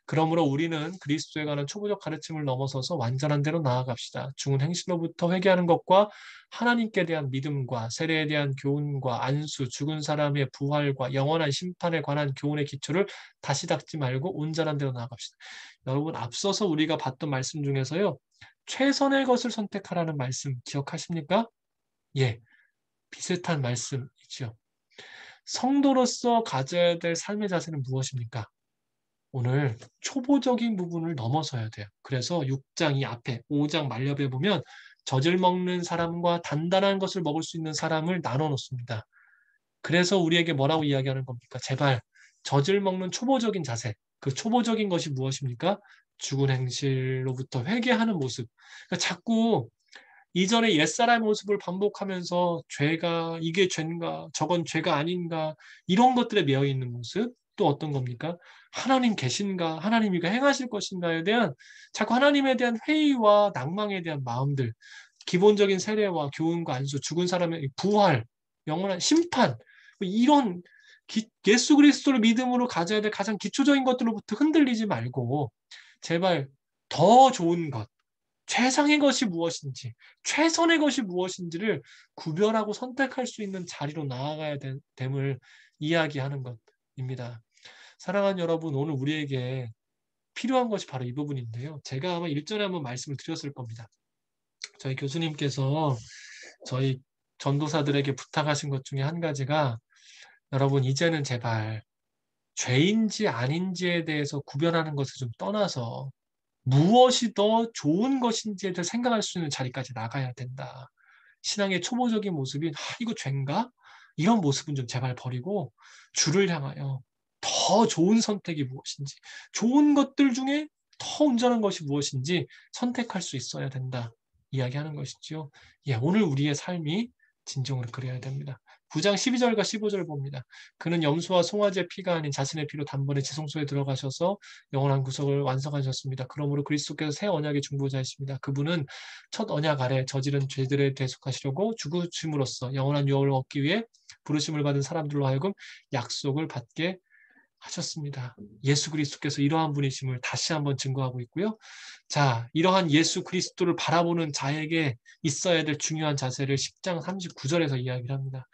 그러므로 우리는 그리스도에 관한 초보적 가르침을 넘어서서 완전한 대로 나아갑시다. 죽은 행실로부터 회개하는 것과 하나님께 대한 믿음과 세례에 대한 교훈과 안수, 죽은 사람의 부활과 영원한 심판에 관한 교훈의 기초를 다시 닦지 말고 온전한 대로 나아갑시다. 여러분, 앞서서 우리가 봤던 말씀 중에서요, 최선의 것을 선택하라는 말씀 기억하십니까? 예, 비슷한 말씀이죠. 성도로서 가져야 될 삶의 자세는 무엇입니까? 오늘 초보적인 부분을 넘어서야 돼요. 그래서 6장 이 앞에 5장 말렵에 보면 젖을 먹는 사람과 단단한 것을 먹을 수 있는 사람을 나눠 놓습니다. 그래서 우리에게 뭐라고 이야기하는 겁니까? 제발 젖을 먹는 초보적인 자세, 그 초보적인 것이 무엇입니까? 죽은 행실로부터 회개하는 모습. 그러니까 자꾸 이전에 옛사람의 모습을 반복하면서 죄가 이게 죄인가 저건 죄가 아닌가 이런 것들에 매여 있는 모습. 또 어떤 겁니까? 하나님 계신가 하나님이 행하실 것인가에 대한 자꾸 하나님에 대한 회의와 낭망에 대한 마음들, 기본적인 세례와 교훈과 안수, 죽은 사람의 부활, 영원한 심판, 이런 예수 그리스도를 믿음으로 가져야 될 가장 기초적인 것들로부터 흔들리지 말고 제발 더 좋은 것, 최상의 것이 무엇인지, 최선의 것이 무엇인지를 구별하고 선택할 수 있는 자리로 나아가야 됨을 이야기하는 것입니다. 사랑하는 여러분, 오늘 우리에게 필요한 것이 바로 이 부분인데요. 제가 아마 일전에 한번 말씀을 드렸을 겁니다. 저희 교수님께서 저희 전도사들에게 부탁하신 것 중에 한 가지가 여러분, 이제는 제발 죄인지 아닌지에 대해서 구별하는 것을 좀 떠나서 무엇이 더 좋은 것인지에 대해 생각할 수 있는 자리까지 나가야 된다. 신앙의 초보적인 모습이 이거 죄인가? 이런 모습은 좀 제발 버리고 주를 향하여 더 좋은 선택이 무엇인지, 좋은 것들 중에 더 온전한 것이 무엇인지 선택할 수 있어야 된다. 이야기하는 것이죠. 예, 오늘 우리의 삶이 진정으로 그래야 됩니다. 9장 12절과 15절 봅니다. 그는 염소와 송아지의 피가 아닌 자신의 피로 단번에 지성소에 들어가셔서 영원한 구속을 완성하셨습니다. 그러므로 그리스도께서 새 언약의 중보자이십니다. 그분은 첫 언약 아래 저지른 죄들에 대속하시려고 죽으심으로써 영원한 유업을 얻기 위해 부르심을 받은 사람들로 하여금 약속을 받게 하셨습니다. 예수 그리스도께서 이러한 분이심을 다시 한번 증거하고 있고요. 자, 이러한 예수 그리스도를 바라보는 자에게 있어야 될 중요한 자세를 10장 39절에서 이야기를 합니다.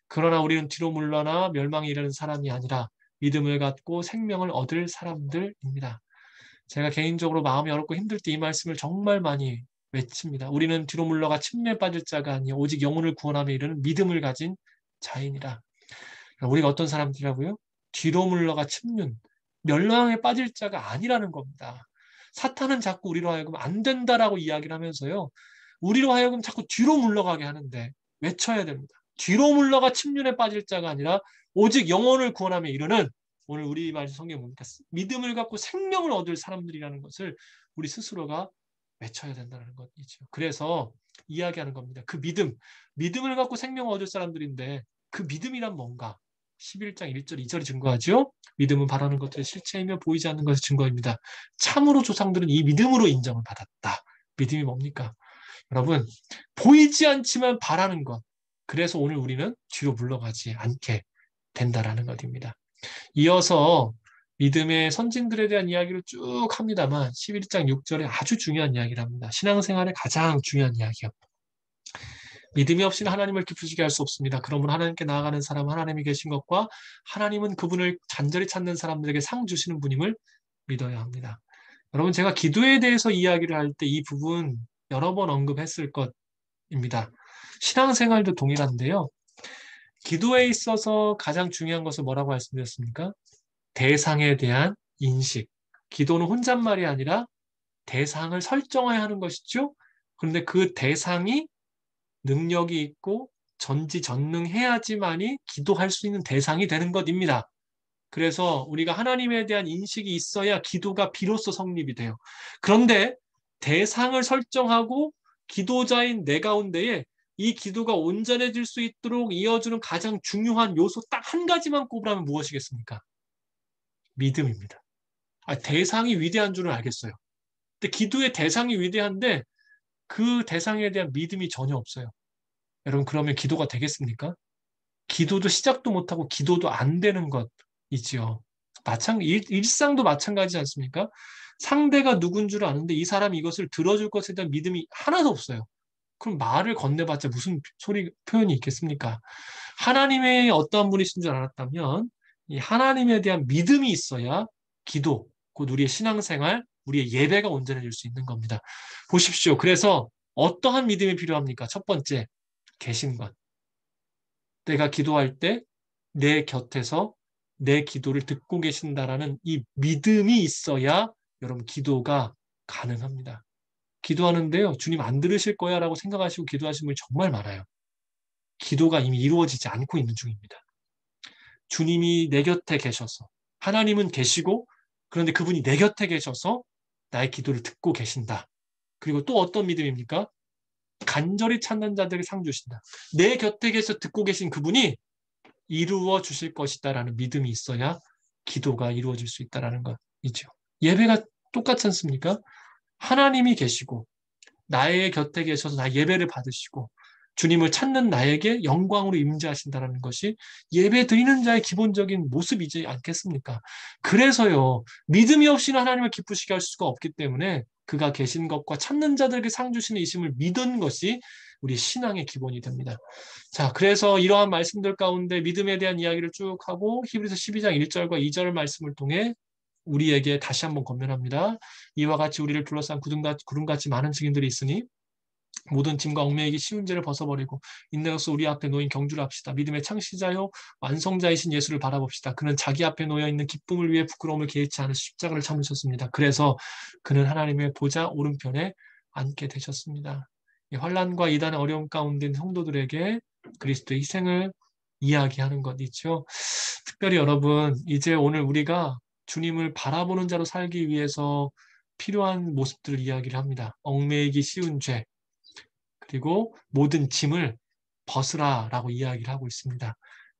그러나 우리는 뒤로 물러나 멸망에 이르는 사람이 아니라 믿음을 갖고 생명을 얻을 사람들입니다. 제가 개인적으로 마음이 어렵고 힘들 때 이 말씀을 정말 많이 외칩니다. 우리는 뒤로 물러가 침례에 빠질 자가 아니요 오직 영혼을 구원함에 이르는 믿음을 가진 자이니라. 우리가 어떤 사람들이라고요? 뒤로 물러가 침륜, 멸망에 빠질 자가 아니라는 겁니다. 사탄은 자꾸 우리로 하여금 안 된다라고 이야기를 하면서요. 우리로 하여금 자꾸 뒤로 물러가게 하는데 외쳐야 됩니다. 뒤로 물러가 침륜에 빠질 자가 아니라 오직 영혼을 구원함에 이르는 오늘 우리 말씀 성경에 뭡니까? 믿음을 갖고 생명을 얻을 사람들이라는 것을 우리 스스로가 외쳐야 된다는 것이죠. 그래서 이야기하는 겁니다. 그 믿음을 갖고 생명을 얻을 사람들인데 그 믿음이란 뭔가? 11장 1절 2절이 증거하죠. 믿음은 바라는 것들의 실체이며 보이지 않는 것의 증거입니다. 참으로 조상들은 이 믿음으로 인정을 받았다. 믿음이 뭡니까? 여러분, 보이지 않지만 바라는 것. 그래서 오늘 우리는 뒤로 물러가지 않게 된다라는 것입니다. 이어서 믿음의 선진들에 대한 이야기를 쭉 합니다만 11장 6절에 아주 중요한 이야기를 합니다. 신앙생활의 가장 중요한 이야기요. 믿음이 없이는 하나님을 기쁘시게 할 수 없습니다. 그러므로 하나님께 나아가는 사람은 하나님이 계신 것과 하나님은 그분을 간절히 찾는 사람들에게 상 주시는 분임을 믿어야 합니다. 여러분, 제가 기도에 대해서 이야기를 할 때 이 부분 여러 번 언급했을 것입니다. 신앙생활도 동일한데요. 기도에 있어서 가장 중요한 것은 뭐라고 말씀드렸습니까? 대상에 대한 인식. 기도는 혼잣말이 아니라 대상을 설정해야 하는 것이죠. 그런데 그 대상이 능력이 있고 전지전능해야지만이 기도할 수 있는 대상이 되는 것입니다. 그래서 우리가 하나님에 대한 인식이 있어야 기도가 비로소 성립이 돼요. 그런데 대상을 설정하고 기도자인 내 가운데에 이 기도가 온전해질 수 있도록 이어주는 가장 중요한 요소 딱 한 가지만 꼽으라면 무엇이겠습니까? 믿음입니다. 대상이 위대한 줄은 알겠어요. 근데 기도의 대상이 위대한데 그 대상에 대한 믿음이 전혀 없어요. 여러분, 그러면 기도가 되겠습니까? 기도도 시작도 못하고 기도도 안 되는 것이지요. 일상도 마찬가지지 않습니까? 상대가 누군 줄 아는데 이 사람이 이것을 들어줄 것에 대한 믿음이 하나도 없어요. 그럼 말을 건네봤자 무슨 표현이 있겠습니까? 하나님의 어떠한 분이신 줄 알았다면 이 하나님에 대한 믿음이 있어야 기도, 곧 우리의 신앙생활, 우리의 예배가 온전해질 수 있는 겁니다. 보십시오. 그래서 어떠한 믿음이 필요합니까? 첫 번째, 계신 것. 내가 기도할 때 내 곁에서 내 기도를 듣고 계신다라는 이 믿음이 있어야 여러분 기도가 가능합니다. 기도하는데요, 주님 안 들으실 거야 라고 생각하시고 기도하시는 분이 정말 많아요. 기도가 이미 이루어지지 않고 있는 중입니다. 주님이 내 곁에 계셔서, 하나님은 계시고, 그런데 그분이 내 곁에 계셔서 나의 기도를 듣고 계신다. 그리고 또 어떤 믿음입니까? 간절히 찾는 자들에게 상 주신다. 내 곁에 계셔서 듣고 계신 그분이 이루어 주실 것이다라는 믿음이 있어야 기도가 이루어질 수 있다라는 것이죠. 예배가 똑같지 않습니까? 하나님이 계시고 나의 곁에 계셔서 나 예배를 받으시고 주님을 찾는 나에게 영광으로 임재하신다는 것이 예배 드리는 자의 기본적인 모습이지 않겠습니까? 그래서요, 믿음이 없이는 하나님을 기쁘시게 할 수가 없기 때문에 그가 계신 것과 찾는 자들에게 상 주시는 이심을 믿은 것이 우리 신앙의 기본이 됩니다. 자, 그래서 이러한 말씀들 가운데 믿음에 대한 이야기를 쭉 하고 히브리서 12장 1절과 2절 말씀을 통해 우리에게 다시 한번 권면합니다. 이와 같이 우리를 둘러싼 구름같이 많은 증인들이 있으니 모든 짐과 얽매이기 쉬운 죄를 벗어버리고 인내로서 우리 앞에 놓인 경주를 합시다. 믿음의 창시자요 완성자이신 예수를 바라봅시다. 그는 자기 앞에 놓여 있는 기쁨을 위해 부끄러움을 개의치 않으 십자가를 참으셨습니다. 그래서 그는 하나님의 보좌 오른편에 앉게 되셨습니다. 환난과 이단의 어려움 가운데 있는 성도들에게 그리스도의 희생을 이야기하는 것 있죠. 특별히 여러분, 이제 오늘 우리가 주님을 바라보는 자로 살기 위해서 필요한 모습들을 이야기를 합니다. 얽매이기 쉬운 죄, 그리고 모든 짐을 벗으라라고 이야기를 하고 있습니다.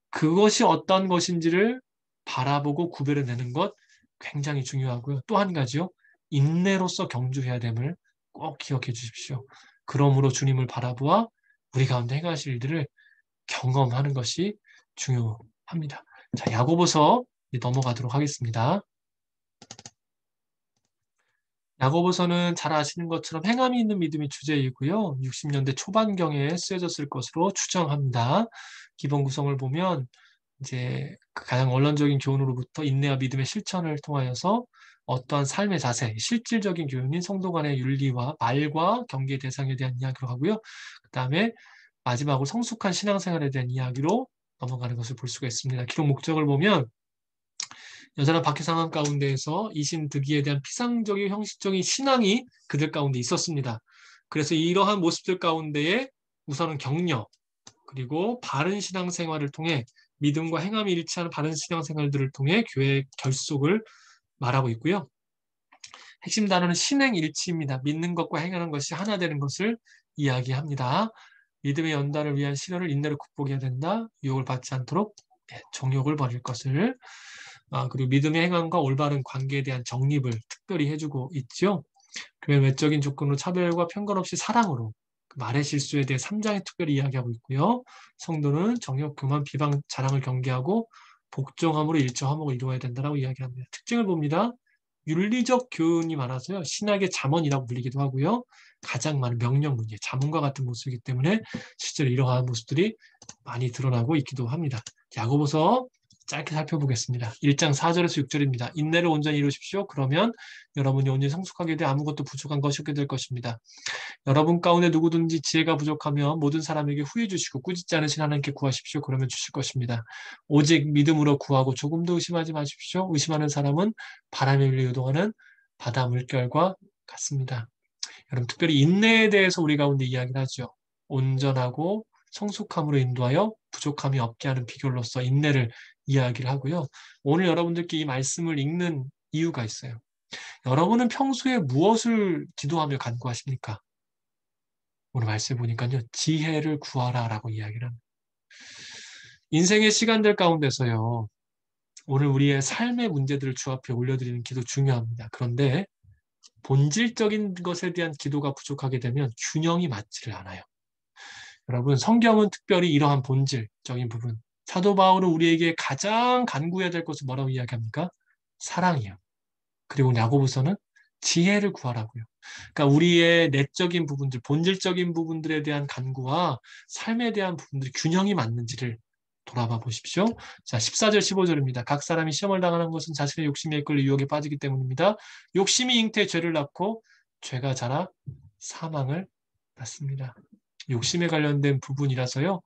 그것이 어떤 것인지를 바라보고 구별해내는 것 굉장히 중요하고요. 또 한 가지요. 인내로서 경주해야 됨을 꼭 기억해 주십시오. 그러므로 주님을 바라보아 우리 가운데 행하실 일들을 경험하는 것이 중요합니다. 자, 야고보서 넘어가도록 하겠습니다. 야고보서는 잘 아시는 것처럼 행함이 있는 믿음이 주제이고요. 60년대 초반경에 쓰여졌을 것으로 추정합니다. 기본 구성을 보면 이제 가장 원론적인 교훈으로부터 인내와 믿음의 실천을 통하여서 어떠한 삶의 자세, 실질적인 교훈인 성도 간의 윤리와 말과 경계의 대상에 대한 이야기로 하고요. 그 다음에 마지막으로 성숙한 신앙생활에 대한 이야기로 넘어가는 것을 볼 수가 있습니다. 기록 목적을 보면 여전한 박해 상황 가운데에서 이신득이에 대한 피상적인 형식적인 신앙이 그들 가운데 있었습니다. 그래서 이러한 모습들 가운데에 우선은 격려, 그리고 바른 신앙생활을 통해 믿음과 행함이 일치하는 바른 신앙생활들을 통해 교회의 결속을 말하고 있고요. 핵심 단어는 신행일치입니다. 믿는 것과 행하는 것이 하나 되는 것을 이야기합니다. 믿음의 연단을 위한 시련을 인내로 극복해야 된다. 유혹을 받지 않도록 정욕을 버릴 것을. 그리고 믿음의 행함과 올바른 관계에 대한 정립을 특별히 해주고 있죠. 그러면 외적인 조건으로 차별과 편견 없이 사랑으로 말의 실수에 대해 3장에 특별히 이야기하고 있고요. 성도는 정욕, 교만, 비방, 자랑을 경계하고 복종함으로 일처 화목을 이루어야 된다고 이야기합니다. 특징을 봅니다. 윤리적 교훈이 많아서요. 신학의 잠언이라고 불리기도 하고요. 가장 많은 명령문제, 잠언과 같은 모습이기 때문에 실제로 이러한 모습들이 많이 드러나고 있기도 합니다. 야고보서 짧게 살펴보겠습니다. 1장 4절에서 6절입니다. 인내를 온전히 이루십시오. 그러면 여러분이 온전히 성숙하게 돼 아무것도 부족한 것이 없게 될 것입니다. 여러분 가운데 누구든지 지혜가 부족하면 모든 사람에게 후해 주시고 꾸짖지 않으신 하나님께 구하십시오. 그러면 주실 것입니다. 오직 믿음으로 구하고 조금도 의심하지 마십시오. 의심하는 사람은 바람에 밀려 요동하는 바다 물결과 같습니다. 여러분 특별히 인내에 대해서 우리 가운데 이야기를 하죠. 온전하고 성숙함으로 인도하여 부족함이 없게 하는 비결로서 인내를 이야기를 하고요. 오늘 여러분들께 이 말씀을 읽는 이유가 있어요. 여러분은 평소에 무엇을 기도하며 간구하십니까? 오늘 말씀 보니까요. 지혜를 구하라라고 이야기를 합니다. 인생의 시간들 가운데서요. 오늘 우리의 삶의 문제들을 주 앞에 올려드리는 기도 중요합니다. 그런데 본질적인 것에 대한 기도가 부족하게 되면 균형이 맞지를 않아요. 여러분, 성경은 특별히 이러한 본질적인 부분, 사도 바울은 우리에게 가장 간구해야 될 것을 뭐라고 이야기합니까? 사랑이요. 그리고 야고보서는 지혜를 구하라고요. 그러니까 우리의 내적인 부분들, 본질적인 부분들에 대한 간구와 삶에 대한 부분들이 균형이 맞는지를 돌아봐 보십시오. 자, 14절, 15절입니다. 각 사람이 시험을 당하는 것은 자신의 욕심에 이끌려 유혹에 빠지기 때문입니다. 욕심이 잉태에 죄를 낳고 죄가 자라 사망을 낳습니다. 욕심에 관련된 부분이라서요.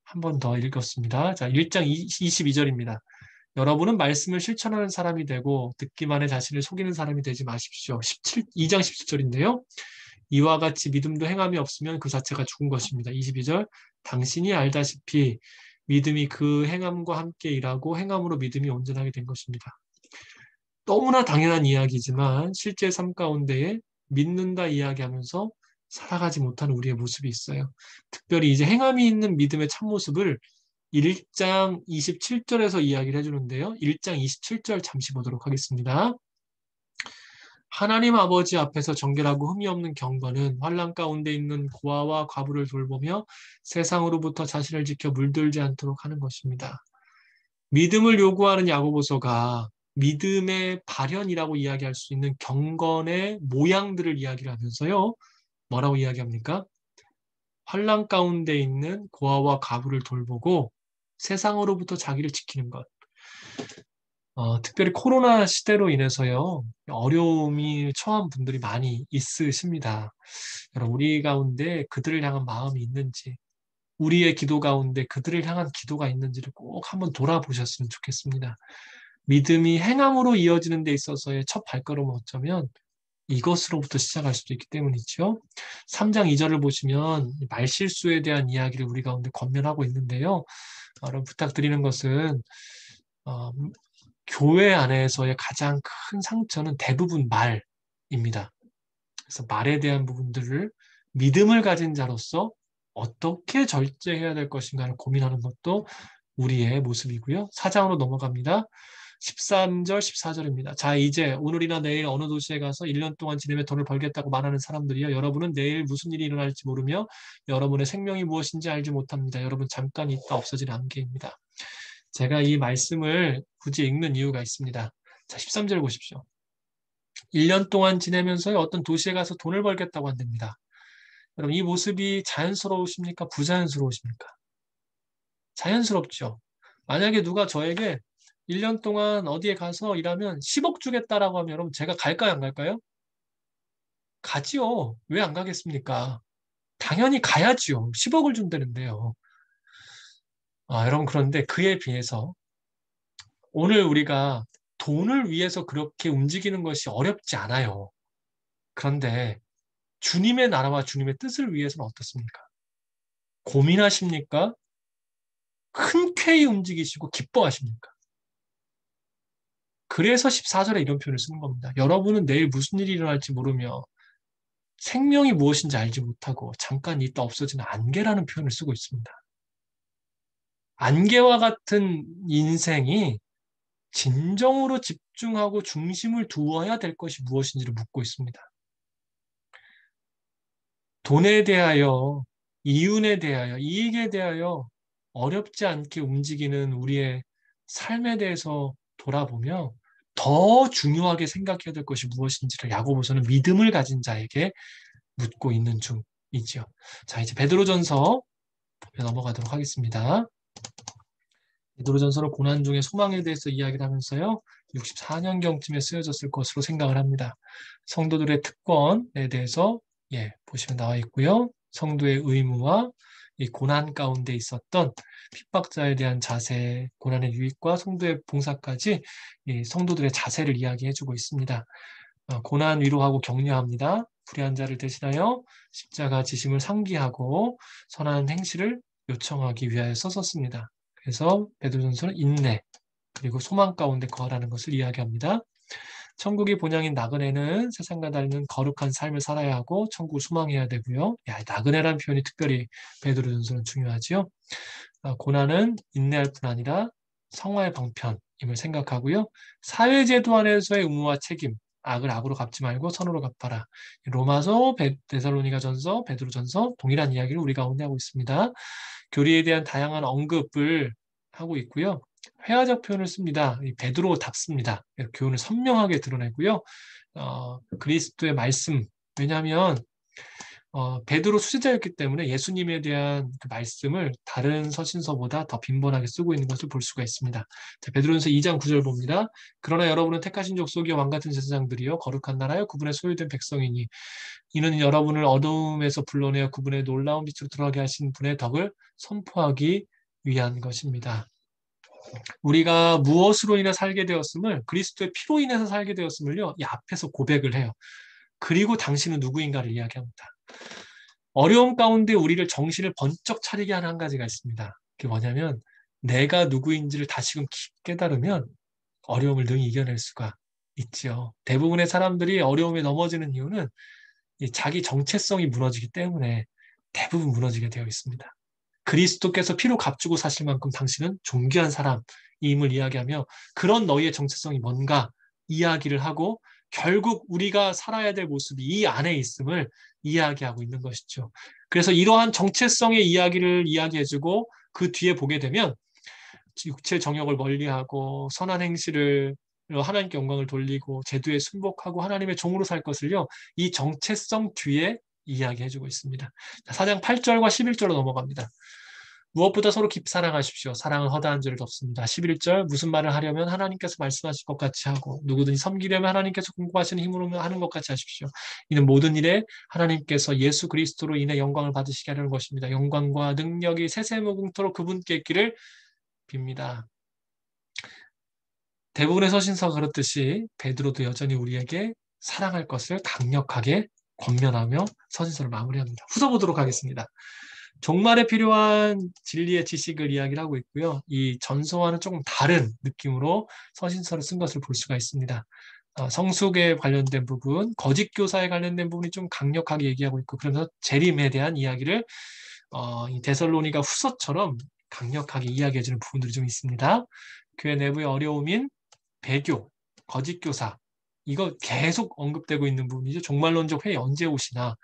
한 번 더 읽었습니다. 자, 1장 22절입니다. 여러분은 말씀을 실천하는 사람이 되고 듣기만 해 자신을 속이는 사람이 되지 마십시오. 2장 17절인데요. 이와 같이 믿음도 행함이 없으면 그 자체가 죽은 것입니다. 22절. 당신이 알다시피 믿음이 그 행함과 함께 일하고 행함으로 믿음이 온전하게 된 것입니다. 너무나 당연한 이야기지만 실제 삶 가운데에 믿는다 이야기하면서 살아가지 못하는 우리의 모습이 있어요. 특별히 이제 행함이 있는 믿음의 참모습을 1장 27절에서 이야기를 해주는데요. 1장 27절 잠시 보도록 하겠습니다. 하나님 아버지 앞에서 정결하고 흠이 없는 경건은 환난 가운데 있는 고아와 과부를 돌보며 세상으로부터 자신을 지켜 물들지 않도록 하는 것입니다. 믿음을 요구하는 야고보서가 믿음의 발현이라고 이야기할 수 있는 경건의 모양들을 이야기를 하면서요. 뭐라고 이야기합니까? 환난 가운데 있는 고아와 과부를 돌보고 세상으로부터 자기를 지키는 것. 특별히 코로나 시대로 인해서요. 어려움이 처한 분들이 많이 있으십니다. 여러분, 우리 가운데 그들을 향한 마음이 있는지, 우리의 기도 가운데 그들을 향한 기도가 있는지를 꼭 한번 돌아보셨으면 좋겠습니다. 믿음이 행함으로 이어지는 데 있어서의 첫 발걸음은 어쩌면 이것으로부터 시작할 수도 있기 때문이죠. 3장 2절을 보시면 말실수에 대한 이야기를 우리 가운데 권면하고 있는데요. 여러분 부탁드리는 것은 교회 안에서의 가장 큰 상처는 대부분 말입니다. 그래서 말에 대한 부분들을 믿음을 가진 자로서 어떻게 절제해야 될 것인가를 고민하는 것도 우리의 모습이고요. 4장으로 넘어갑니다. 13절, 14절입니다. 자, 이제 오늘이나 내일 어느 도시에 가서 1년 동안 지내며 돈을 벌겠다고 말하는 사람들이요. 여러분은 내일 무슨 일이 일어날지 모르며 여러분의 생명이 무엇인지 알지 못합니다. 여러분 잠깐 있다 없어지는 안개입니다. 제가 이 말씀을 굳이 읽는 이유가 있습니다. 자, 13절 보십시오. 1년 동안 지내면서 어떤 도시에 가서 돈을 벌겠다고 한답니다. 여러분, 이 모습이 자연스러우십니까? 부자연스러우십니까? 자연스럽죠. 만약에 누가 저에게 1년 동안 어디에 가서 일하면 10억 주겠다라고 하면 여러분 제가 갈까요? 안 갈까요? 가지요. 왜 안 가겠습니까? 당연히 가야지요. 10억을 준다는데요. 여러분 그런데 그에 비해서 오늘 우리가 돈을 위해서 그렇게 움직이는 것이 어렵지 않아요. 그런데 주님의 나라와 주님의 뜻을 위해서는 어떻습니까? 고민하십니까? 흔쾌히 움직이시고 기뻐하십니까? 그래서 14절에 이런 표현을 쓰는 겁니다. 여러분은 내일 무슨 일이 일어날지 모르며 생명이 무엇인지 알지 못하고 잠깐 있다 없어지는 안개라는 표현을 쓰고 있습니다. 안개와 같은 인생이 진정으로 집중하고 중심을 두어야 될 것이 무엇인지를 묻고 있습니다. 돈에 대하여, 이윤에 대하여, 이익에 대하여 어렵지 않게 움직이는 우리의 삶에 대해서 돌아보며 더 중요하게 생각해야 될 것이 무엇인지를 야고보서는 믿음을 가진 자에게 묻고 있는 중이지요. 자, 이제 베드로전서 넘어가도록 하겠습니다. 베드로전서는 고난 중에 소망에 대해서 이야기를 하면서요. 64년경쯤에 쓰여졌을 것으로 생각을 합니다. 성도들의 특권에 대해서 보시면 나와 있고요. 성도의 의무와 이 고난 가운데 있었던 핍박자에 대한 자세, 고난의 유익과 성도의 봉사까지 이 성도들의 자세를 이야기해주고 있습니다. 고난 위로하고 격려합니다. 불의한 자를 대신하여 십자가 지심을 상기하고 선한 행실을 요청하기 위하여 썼습니다. 그래서 베드로전서는 인내 그리고 소망 가운데 거하라는 것을 이야기합니다. 천국의 본향인 나그네는 세상과 다르는 거룩한 삶을 살아야 하고 천국을 소망해야 되고요. 나그네라는 표현이 특별히 베드로전서는 중요하지요. 고난은 인내할 뿐 아니라 성화의 방편임을 생각하고요. 사회제도 안에서의 의무와 책임, 악을 악으로 갚지 말고 선으로 갚아라. 로마서, 데살로니가전서, 베드로전서 동일한 이야기를 우리 가운데 하고 있습니다. 교리에 대한 다양한 언급을 하고 있고요. 회화적 표현을 씁니다. 베드로답습니다. 교훈을 선명하게 드러내고요. 그리스도의 말씀, 왜냐하면 베드로 수제자였기 때문에 예수님에 대한 그 말씀을 다른 서신서보다 더 빈번하게 쓰고 있는 것을 볼 수가 있습니다. 자, 베드로전서 2장 9절 봅니다. 그러나 여러분은 택하신 족속이요 왕같은 제사장들이요 거룩한 나라요 구분의 소유된 백성이니 이는 여러분을 어두움에서 불러내어 구분의 놀라운 빛으로 들어가게 하신 분의 덕을 선포하기 위한 것입니다. 우리가 무엇으로 인해 살게 되었음을 그리스도의 피로 인해서 살게 되었음을요 이 앞에서 고백을 해요. 그리고 당신은 누구인가를 이야기합니다. 어려움 가운데 우리를 정신을 번쩍 차리게 하는 한 가지가 있습니다. 그게 뭐냐면 내가 누구인지를 다시금 깨달으면 어려움을 능히 이겨낼 수가 있지요. 대부분의 사람들이 어려움에 넘어지는 이유는 자기 정체성이 무너지기 때문에 대부분 무너지게 되어 있습니다. 그리스도께서 피로 값주고 사실 만큼 당신은 존귀한 사람임을 이야기하며 그런 너희의 정체성이 뭔가 이야기를 하고 결국 우리가 살아야 될 모습이 이 안에 있음을 이야기하고 있는 것이죠. 그래서 이러한 정체성의 이야기를 이야기해주고 그 뒤에 보게 되면 육체 정욕을 멀리하고 선한 행실을 하나님께 영광을 돌리고 제도에 순복하고 하나님의 종으로 살 것을요. 이 정체성 뒤에 이야기해주고 있습니다. 4장 8절과 11절로 넘어갑니다. 무엇보다 서로 깊이 사랑하십시오. 사랑은 허다한 죄를 덮습니다. 11절 무슨 말을 하려면 하나님께서 말씀하실 것 같이 하고 누구든지 섬기려면 하나님께서 공급하시는 힘으로 하는 것 같이 하십시오. 이는 모든 일에 하나님께서 예수 그리스도로 인해 영광을 받으시게 하려는 것입니다. 영광과 능력이 세세무궁토록 그분께 있기를 빕니다. 대부분의 서신서가 그렇듯이 베드로도 여전히 우리에게 사랑할 것을 강력하게 권면하며 서신서를 마무리합니다. 후서 보도록 하겠습니다. 종말에 필요한 진리의 지식을 이야기를 하고 있고요. 이 전서와는 조금 다른 느낌으로 서신서를 쓴 것을 볼 수가 있습니다. 성숙에 관련된 부분, 거짓 교사에 관련된 부분이 좀 강력하게 얘기하고 있고 그러면서 재림에 대한 이야기를 이 데살로니가 후서처럼 강력하게 이야기해주는 부분들이 좀 있습니다. 교회 내부의 어려움인 배교, 거짓 교사 이거 계속 언급되고 있는 부분이죠. 종말론적 회의 언제 오시나.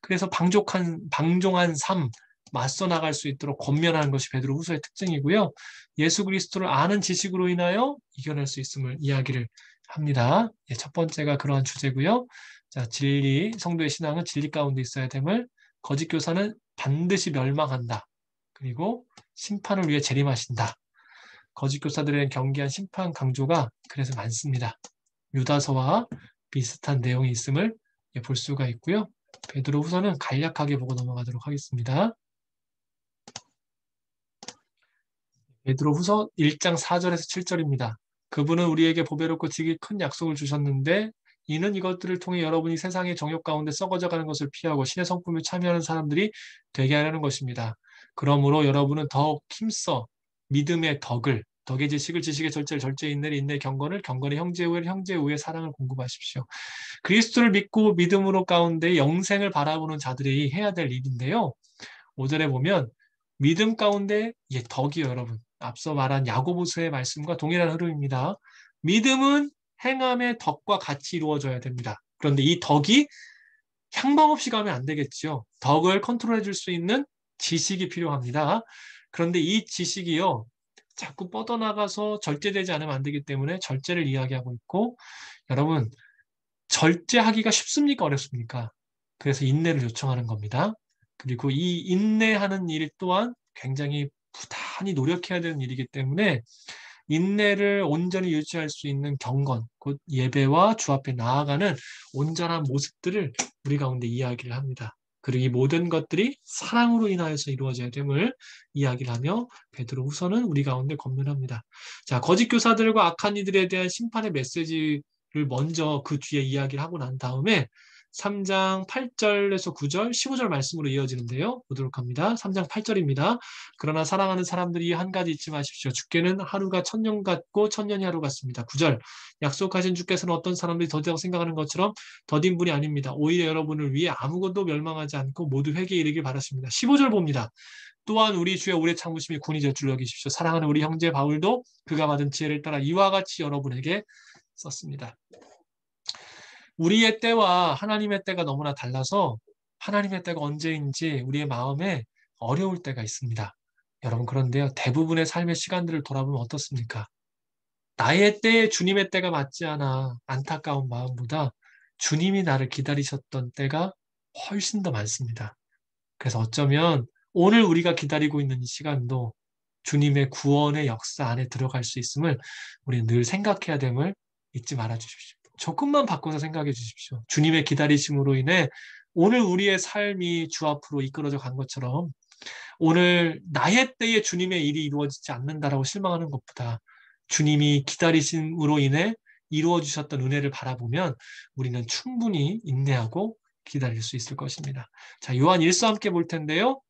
그래서 방종한 삶 맞서 나갈 수 있도록 권면하는 것이 베드로 후서의 특징이고요. 예수 그리스도를 아는 지식으로 인하여 이겨낼 수 있음을 이야기를 합니다. 첫 번째가 그러한 주제고요. 자, 진리, 성도의 신앙은 진리 가운데 있어야 됨을 거짓 교사는 반드시 멸망한다. 그리고 심판을 위해 재림하신다. 거짓 교사들의 경계한 심판 강조가 그래서 많습니다. 유다서와 비슷한 내용이 있음을 볼 수가 있고요. 베드로 후서는 간략하게 보고 넘어가도록 하겠습니다. 베드로 후서 1장 4절에서 7절입니다. 그분은 우리에게 보배롭고 지극히 큰 약속을 주셨는데 이는 이것들을 통해 여러분이 세상의 정욕 가운데 썩어져가는 것을 피하고 신의 성품에 참여하는 사람들이 되게 하려는 것입니다. 그러므로 여러분은 더욱 힘써 믿음의 덕의 지식을 지식의 절제를 절제의 인내를 인내의 경건을 경건의 형제의 우애를 형제의 우애의 사랑을 공급하십시오. 그리스도를 믿고 믿음으로 가운데 영생을 바라보는 자들이 해야 될 일인데요. 5절에 보면 믿음 가운데 덕이요 여러분. 앞서 말한 야고보서의 말씀과 동일한 흐름입니다. 믿음은 행함의 덕과 같이 이루어져야 됩니다. 그런데 이 덕이 향방 없이 가면 안 되겠죠. 덕을 컨트롤해 줄 수 있는 지식이 필요합니다. 그런데 이 지식이요. 자꾸 뻗어나가서 절제되지 않으면 안 되기 때문에 절제를 이야기하고 있고 여러분 절제하기가 쉽습니까? 어렵습니까? 그래서 인내를 요청하는 겁니다. 그리고 이 인내하는 일 또한 굉장히 부단히 노력해야 되는 일이기 때문에 인내를 온전히 유지할 수 있는 경건, 곧 예배와 주 앞에 나아가는 온전한 모습들을 우리 가운데 이야기를 합니다. 그리고 이 모든 것들이 사랑으로 인하여서 이루어져야 됨을 이야기를 하며 베드로 후서는 우리 가운데 권면합니다. 자, 거짓 교사들과 악한 이들에 대한 심판의 메시지를 먼저 그 뒤에 이야기를 하고 난 다음에 3장 8절에서 9절, 15절 말씀으로 이어지는데요. 보도록 합니다. 3장 8절입니다. 그러나 사랑하는 사람들이 한 가지 잊지 마십시오. 주께는 하루가 천년 같고 천년이 하루 같습니다. 9절, 약속하신 주께서는 어떤 사람들이 더디다고 생각하는 것처럼 더딘 분이 아닙니다. 오히려 여러분을 위해 아무것도 멸망하지 않고 모두 회개에 이르길 바라십니다. 15절 봅니다. 또한 우리 주의 오래 참으심이 군이 될 줄 여기십시오. 사랑하는 우리 형제 바울도 그가 받은 지혜를 따라 이와 같이 여러분에게 썼습니다. 우리의 때와 하나님의 때가 너무나 달라서 하나님의 때가 언제인지 우리의 마음에 어려울 때가 있습니다. 여러분, 그런데요, 대부분의 삶의 시간들을 돌아보면 어떻습니까? 나의 때에 주님의 때가 맞지 않아 안타까운 마음보다 주님이 나를 기다리셨던 때가 훨씬 더 많습니다. 그래서 어쩌면 오늘 우리가 기다리고 있는 이 시간도 주님의 구원의 역사 안에 들어갈 수 있음을 우리는 늘 생각해야 됨을 잊지 말아 주십시오. 조금만 바꿔서 생각해 주십시오. 주님의 기다리심으로 인해 오늘 우리의 삶이 주 앞으로 이끌어져 간 것처럼 오늘 나의 때에 주님의 일이 이루어지지 않는다라고 실망하는 것보다 주님이 기다리심으로 인해 이루어 주셨던 은혜를 바라보면 우리는 충분히 인내하고 기다릴 수 있을 것입니다. 자, 요한 1서 함께 볼 텐데요.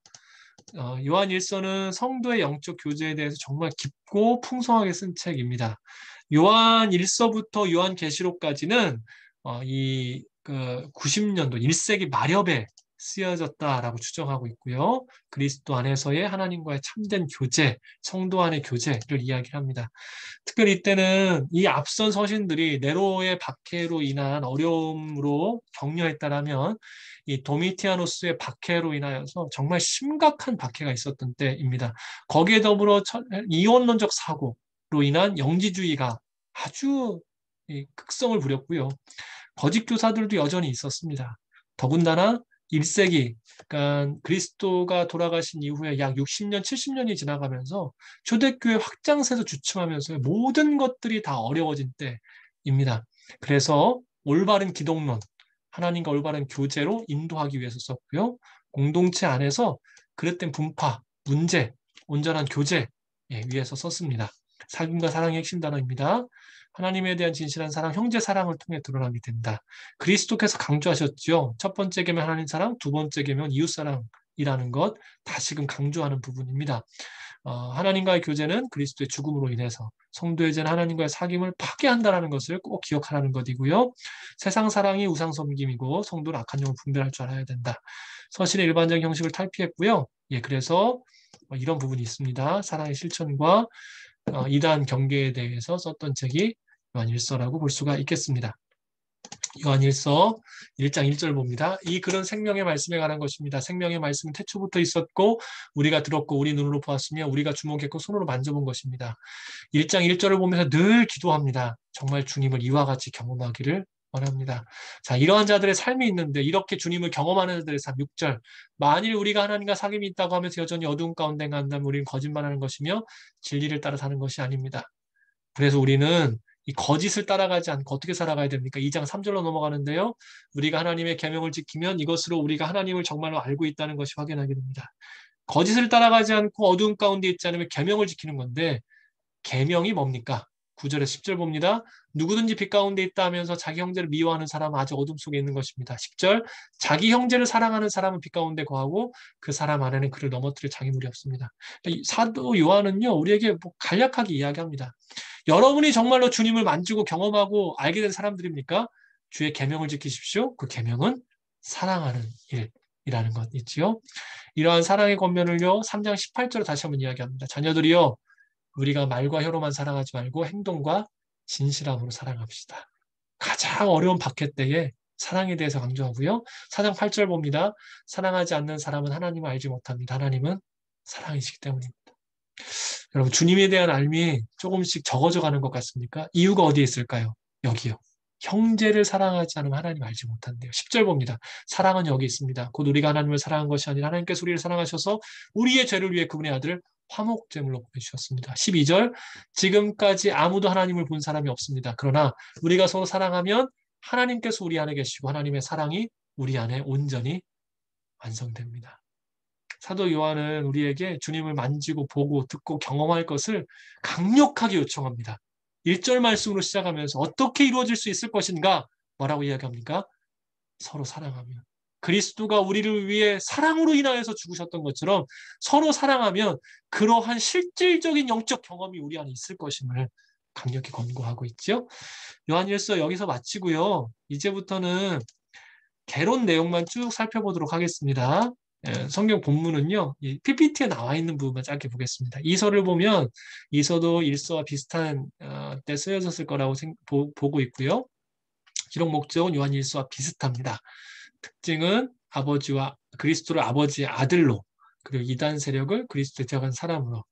요한 1서는 성도의 영적 교제에 대해서 정말 깊고 풍성하게 쓴 책입니다. 요한 1서부터 요한 계시록까지는 이 90년도 1세기 말엽에 쓰여졌다라고 추정하고 있고요. 그리스도 안에서의 하나님과의 참된 교제, 성도 안의 교제를 이야기합니다. 특별히 이때는 이 앞선 서신들이 네로의 박해로 인한 어려움으로 격려했다라면 이 도미티아노스의 박해로 인하여서 정말 심각한 박해가 있었던 때입니다. 거기에 더불어 이원론적 사고로 인한 영지주의가 아주 극성을 부렸고요. 거짓 교사들도 여전히 있었습니다. 더군다나 1세기, 그러니까 그리스도가 돌아가신 이후에 약 60년, 70년이 지나가면서 초대교회 확장세에서 주춤하면서 모든 것들이 다 어려워진 때입니다. 그래서 올바른 기독론, 하나님과 올바른 교제로 인도하기 위해서 썼고요. 공동체 안에서 그릇된 분파, 문제, 온전한 교제 위해서 썼습니다. 사귐과 사랑의 핵심 단어입니다. 하나님에 대한 진실한 사랑, 형제 사랑을 통해 드러나게 된다. 그리스도께서 강조하셨죠. 첫 번째 계명 하나님 사랑, 두 번째 계명 이웃 사랑이라는 것 다시금 강조하는 부분입니다. 하나님과의 교제는 그리스도의 죽음으로 인해서, 성도의 죄는 하나님과의 사귐을 파괴한다는 것을 꼭 기억하라는 것이고요. 세상 사랑이 우상 섬김이고 성도는 악한 영을 분별할 줄 알아야 된다. 서신의 일반적인 형식을 탈피했고요. 그래서 이런 부분이 있습니다. 사랑의 실천과 이단 경계에 대해서 썼던 책이 요한일서라고 볼 수가 있겠습니다. 요한일서 1장 1절 봅니다. 이 글은 생명의 말씀에 관한 것입니다. 생명의 말씀은 태초부터 있었고 우리가 들었고 우리 눈으로 보았으며 우리가 주목했고 손으로 만져본 것입니다. 1장 1절을 보면서 늘 기도합니다. 정말 주님을 이와 같이 경험하기를 원합니다. 자, 이러한 자들의 삶이 있는데 이렇게 주님을 경험하는 자들의 삶 6절. 만일 우리가 하나님과 사귐이 있다고 하면서 여전히 어두운 가운데 간다면 우리는 거짓말하는 것이며 진리를 따라 사는 것이 아닙니다. 그래서 우리는 이 거짓을 따라가지 않고 어떻게 살아가야 됩니까? 2장 3절로 넘어가는데요. 우리가 하나님의 계명을 지키면 이것으로 우리가 하나님을 정말로 알고 있다는 것이 확인하게 됩니다. 거짓을 따라가지 않고 어두운 가운데 있지 않으면 계명을 지키는 건데 계명이 뭡니까? 9절에 10절 봅니다. 누구든지 빛 가운데 있다 하면서 자기 형제를 미워하는 사람은 아직 어둠 속에 있는 것입니다. 10절, 자기 형제를 사랑하는 사람은 빛 가운데 거하고 그 사람 안에는 그를 넘어뜨릴 장애물이 없습니다. 사도 요한은요, 우리에게 간략하게 이야기합니다. 여러분이 정말로 주님을 만지고 경험하고 알게 된 사람들입니까? 주의 계명을 지키십시오. 그 계명은 사랑하는 일이라는 것 있지요. 이러한 사랑의 권면을요, 3장 18절에 다시 한번 이야기합니다. 자녀들이요, 우리가 말과 혀로만 사랑하지 말고 행동과 진실함으로 사랑합시다. 가장 어려운 박해 때에 사랑에 대해서 강조하고요. 4장 8절 봅니다. 사랑하지 않는 사람은 하나님을 알지 못합니다. 하나님은 사랑이시기 때문입니다. 여러분, 주님에 대한 알미 조금씩 적어져 가는 것 같습니까? 이유가 어디에 있을까요? 여기요. 형제를 사랑하지 않으면 하나님 알지 못한대요. 10절 봅니다. 사랑은 여기 있습니다. 곧 우리가 하나님을 사랑한 것이 아니라 하나님께서 우리를 사랑하셔서 우리의 죄를 위해 그분의 아들을 화목제물로 보내주셨습니다. 12절, 지금까지 아무도 하나님을 본 사람이 없습니다. 그러나 우리가 서로 사랑하면 하나님께서 우리 안에 계시고 하나님의 사랑이 우리 안에 온전히 완성됩니다. 사도 요한은 우리에게 주님을 만지고 보고 듣고 경험할 것을 강력하게 요청합니다. 1절 말씀으로 시작하면서 어떻게 이루어질 수 있을 것인가? 뭐라고 이야기합니까? 서로 사랑하면. 그리스도가 우리를 위해 사랑으로 인하여서 죽으셨던 것처럼 서로 사랑하면 그러한 실질적인 영적 경험이 우리 안에 있을 것임을 강력히 권고하고 있죠. 요한일서 여기서 마치고요. 이제부터는 개론 내용만 쭉 살펴보도록 하겠습니다. 성경 본문은요, 이 PPT에 나와 있는 부분만 짧게 보겠습니다. 이서를 보면 이서도 일서와 비슷한 때 쓰여졌을 거라고 보고 있고요. 기록 목적은 요한일서와 비슷합니다. 특징은 아버지와 그리스도를 아버지의 아들로, 그리고 이단 세력을 그리스도에 대적한 사람으로.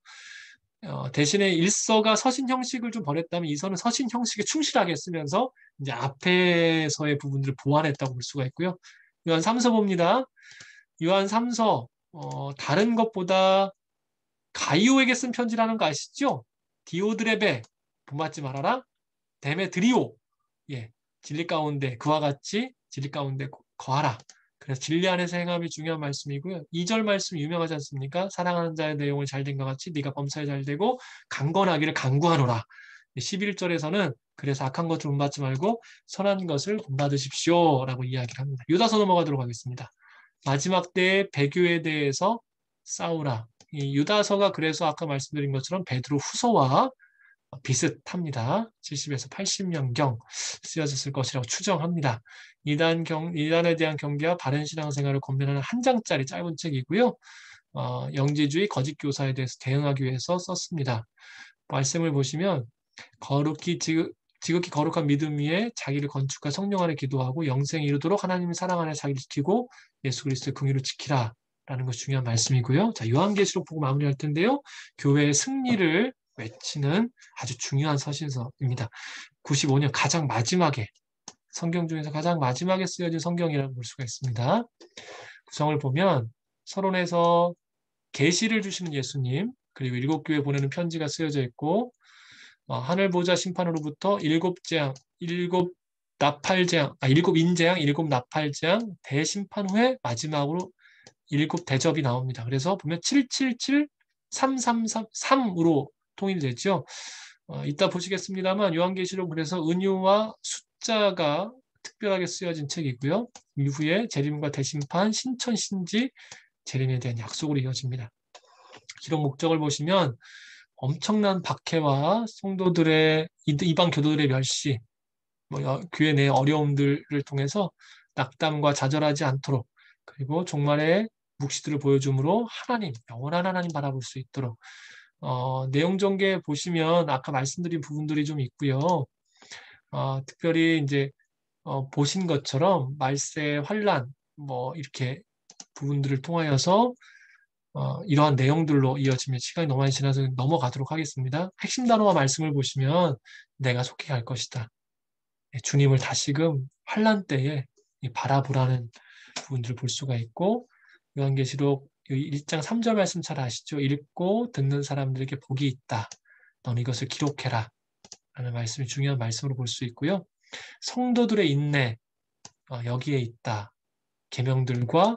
대신에 일서가 서신 형식을 좀 버렸다면 이서는 서신 형식에 충실하게 쓰면서 이제 앞에서의 부분들을 보완했다고 볼 수가 있고요. 요한 3서 봅니다. 요한 3서 다른 것보다 가이오에게 쓴 편지라는 거 아시죠? 디오드레베 본받지 말아라. 데메드리오 예, 진리 가운데 그와 같이 진리 가운데 거하라. 그래서 진리 안에서 행함이 중요한 말씀이고요. 2절 말씀 유명하지 않습니까? 사랑하는 자의 내용을 잘된 것 같이 네가 범사에 잘되고 강건하기를 강구하노라. 11절에서는 그래서 악한 것을 본받지 말고 선한 것을 본받으십시오 라고 이야기를 합니다. 유다서 넘어가도록 하겠습니다. 마지막 때의 배교에 대해서 싸우라. 이 유다서가 그래서 아까 말씀드린 것처럼 베드로 후서와 비슷합니다. 70에서 80년경 쓰여졌을 것이라고 추정합니다. 이단에 대한 경계와 바른 신앙생활을 권면하는 한 장짜리 짧은 책이고요. 영지주의 거짓 교사에 대해서 대응하기 위해서 썼습니다. 말씀을 보시면 지극히 거룩한 믿음 위에 자기를 건축과 성령 안에 기도하고 영생에 이르도록 하나님의 사랑 안에 자기를 지키고 예수 그리스도의 긍휼을 지키라 라는 것이 중요한 말씀이고요. 자, 요한계시록 보고 마무리할 텐데요. 교회의 승리를 외치는 아주 중요한 서신서입니다. 95년 가장 마지막에 성경 중에서 가장 마지막에 쓰여진 성경이라고 볼 수가 있습니다. 구성을 보면 서론에서 계시를 주시는 예수님 그리고 7교회 보내는 편지가 쓰여져 있고 하늘 보좌 심판으로부터 7재앙, 7인재앙, 7나팔재앙 대심판 후에 마지막으로 7대접이 나옵니다. 그래서 보면 777, 333으로 통일되죠. 이따 보시겠습니다만 요한계시록 그래서 은유와 숫자가 특별하게 쓰여진 책이고요. 이후에 재림과 대심판, 신천, 신지, 재림에 대한 약속으로 이어집니다. 기록 목적을 보시면 엄청난 박해와 성도들의 이방 교도들의 멸시, 교회 내 어려움들을 통해서 낙담과 좌절하지 않도록 그리고 종말의 묵시들을 보여줌으로 하나님, 영원한 하나님 바라볼 수 있도록 내용 전개 보시면 아까 말씀드린 부분들이 좀 있고요. 특별히 이제 보신 것처럼 말세, 환란 이렇게 부분들을 통하여서 이러한 내용들로 이어지면 시간이 너무 많이 지나서 넘어가도록 하겠습니다. 핵심 단어와 말씀을 보시면 내가 속히 갈 것이다. 주님을 다시금 환란 때에 바라보라는 부분들을 볼 수가 있고 요한계시록 1장 3절 말씀 잘 아시죠? 읽고 듣는 사람들에게 복이 있다. 너는 이것을 기록해라. 라는 말씀이 중요한 말씀으로 볼 수 있고요. 성도들의 인내 여기에 있다. 계명들과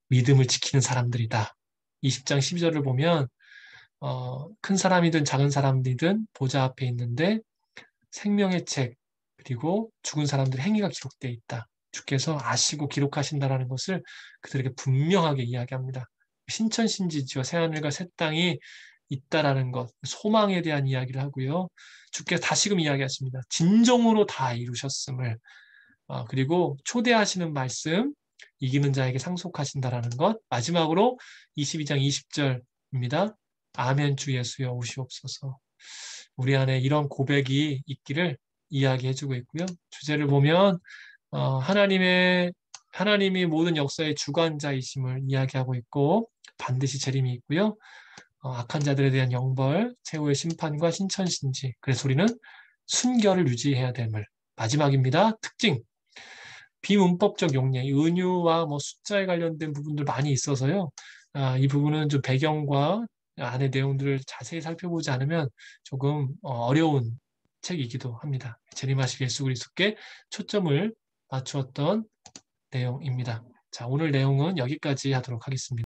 믿음을 지키는 사람들이다. 20장 12절을 보면 큰 사람이든 작은 사람이든 보좌 앞에 있는데 생명의 책 그리고 죽은 사람들의 행위가 기록되어 있다. 주께서 아시고 기록하신다라는 것을 그들에게 분명하게 이야기합니다. 신천신지지와 새하늘과 새 땅이 있다라는 것, 소망에 대한 이야기를 하고요. 주께서 다시금 이야기하십니다. 진정으로 다 이루셨음을 그리고 초대하시는 말씀, 이기는 자에게 상속하신다라는 것. 마지막으로 22장 20절입니다. 아멘 주 예수여 오시옵소서. 우리 안에 이런 고백이 있기를 이야기해주고 있고요. 주제를 보면 하나님이 모든 역사의 주관자이심을 이야기하고 있고 반드시 재림이 있고요. 악한 자들에 대한 영벌, 최후의 심판과 신천신지. 그래서 우리는 순결을 유지해야 됨을. 마지막입니다. 특징. 비문법적 용례, 은유와 숫자에 관련된 부분들 많이 있어서요. 이 부분은 좀 배경과 안의 내용들을 자세히 살펴보지 않으면 조금 어려운 책이기도 합니다. 재림하실 예수 그리스도께 초점을 맞추었던 내용입니다. 자, 오늘 내용은 여기까지 하도록 하겠습니다.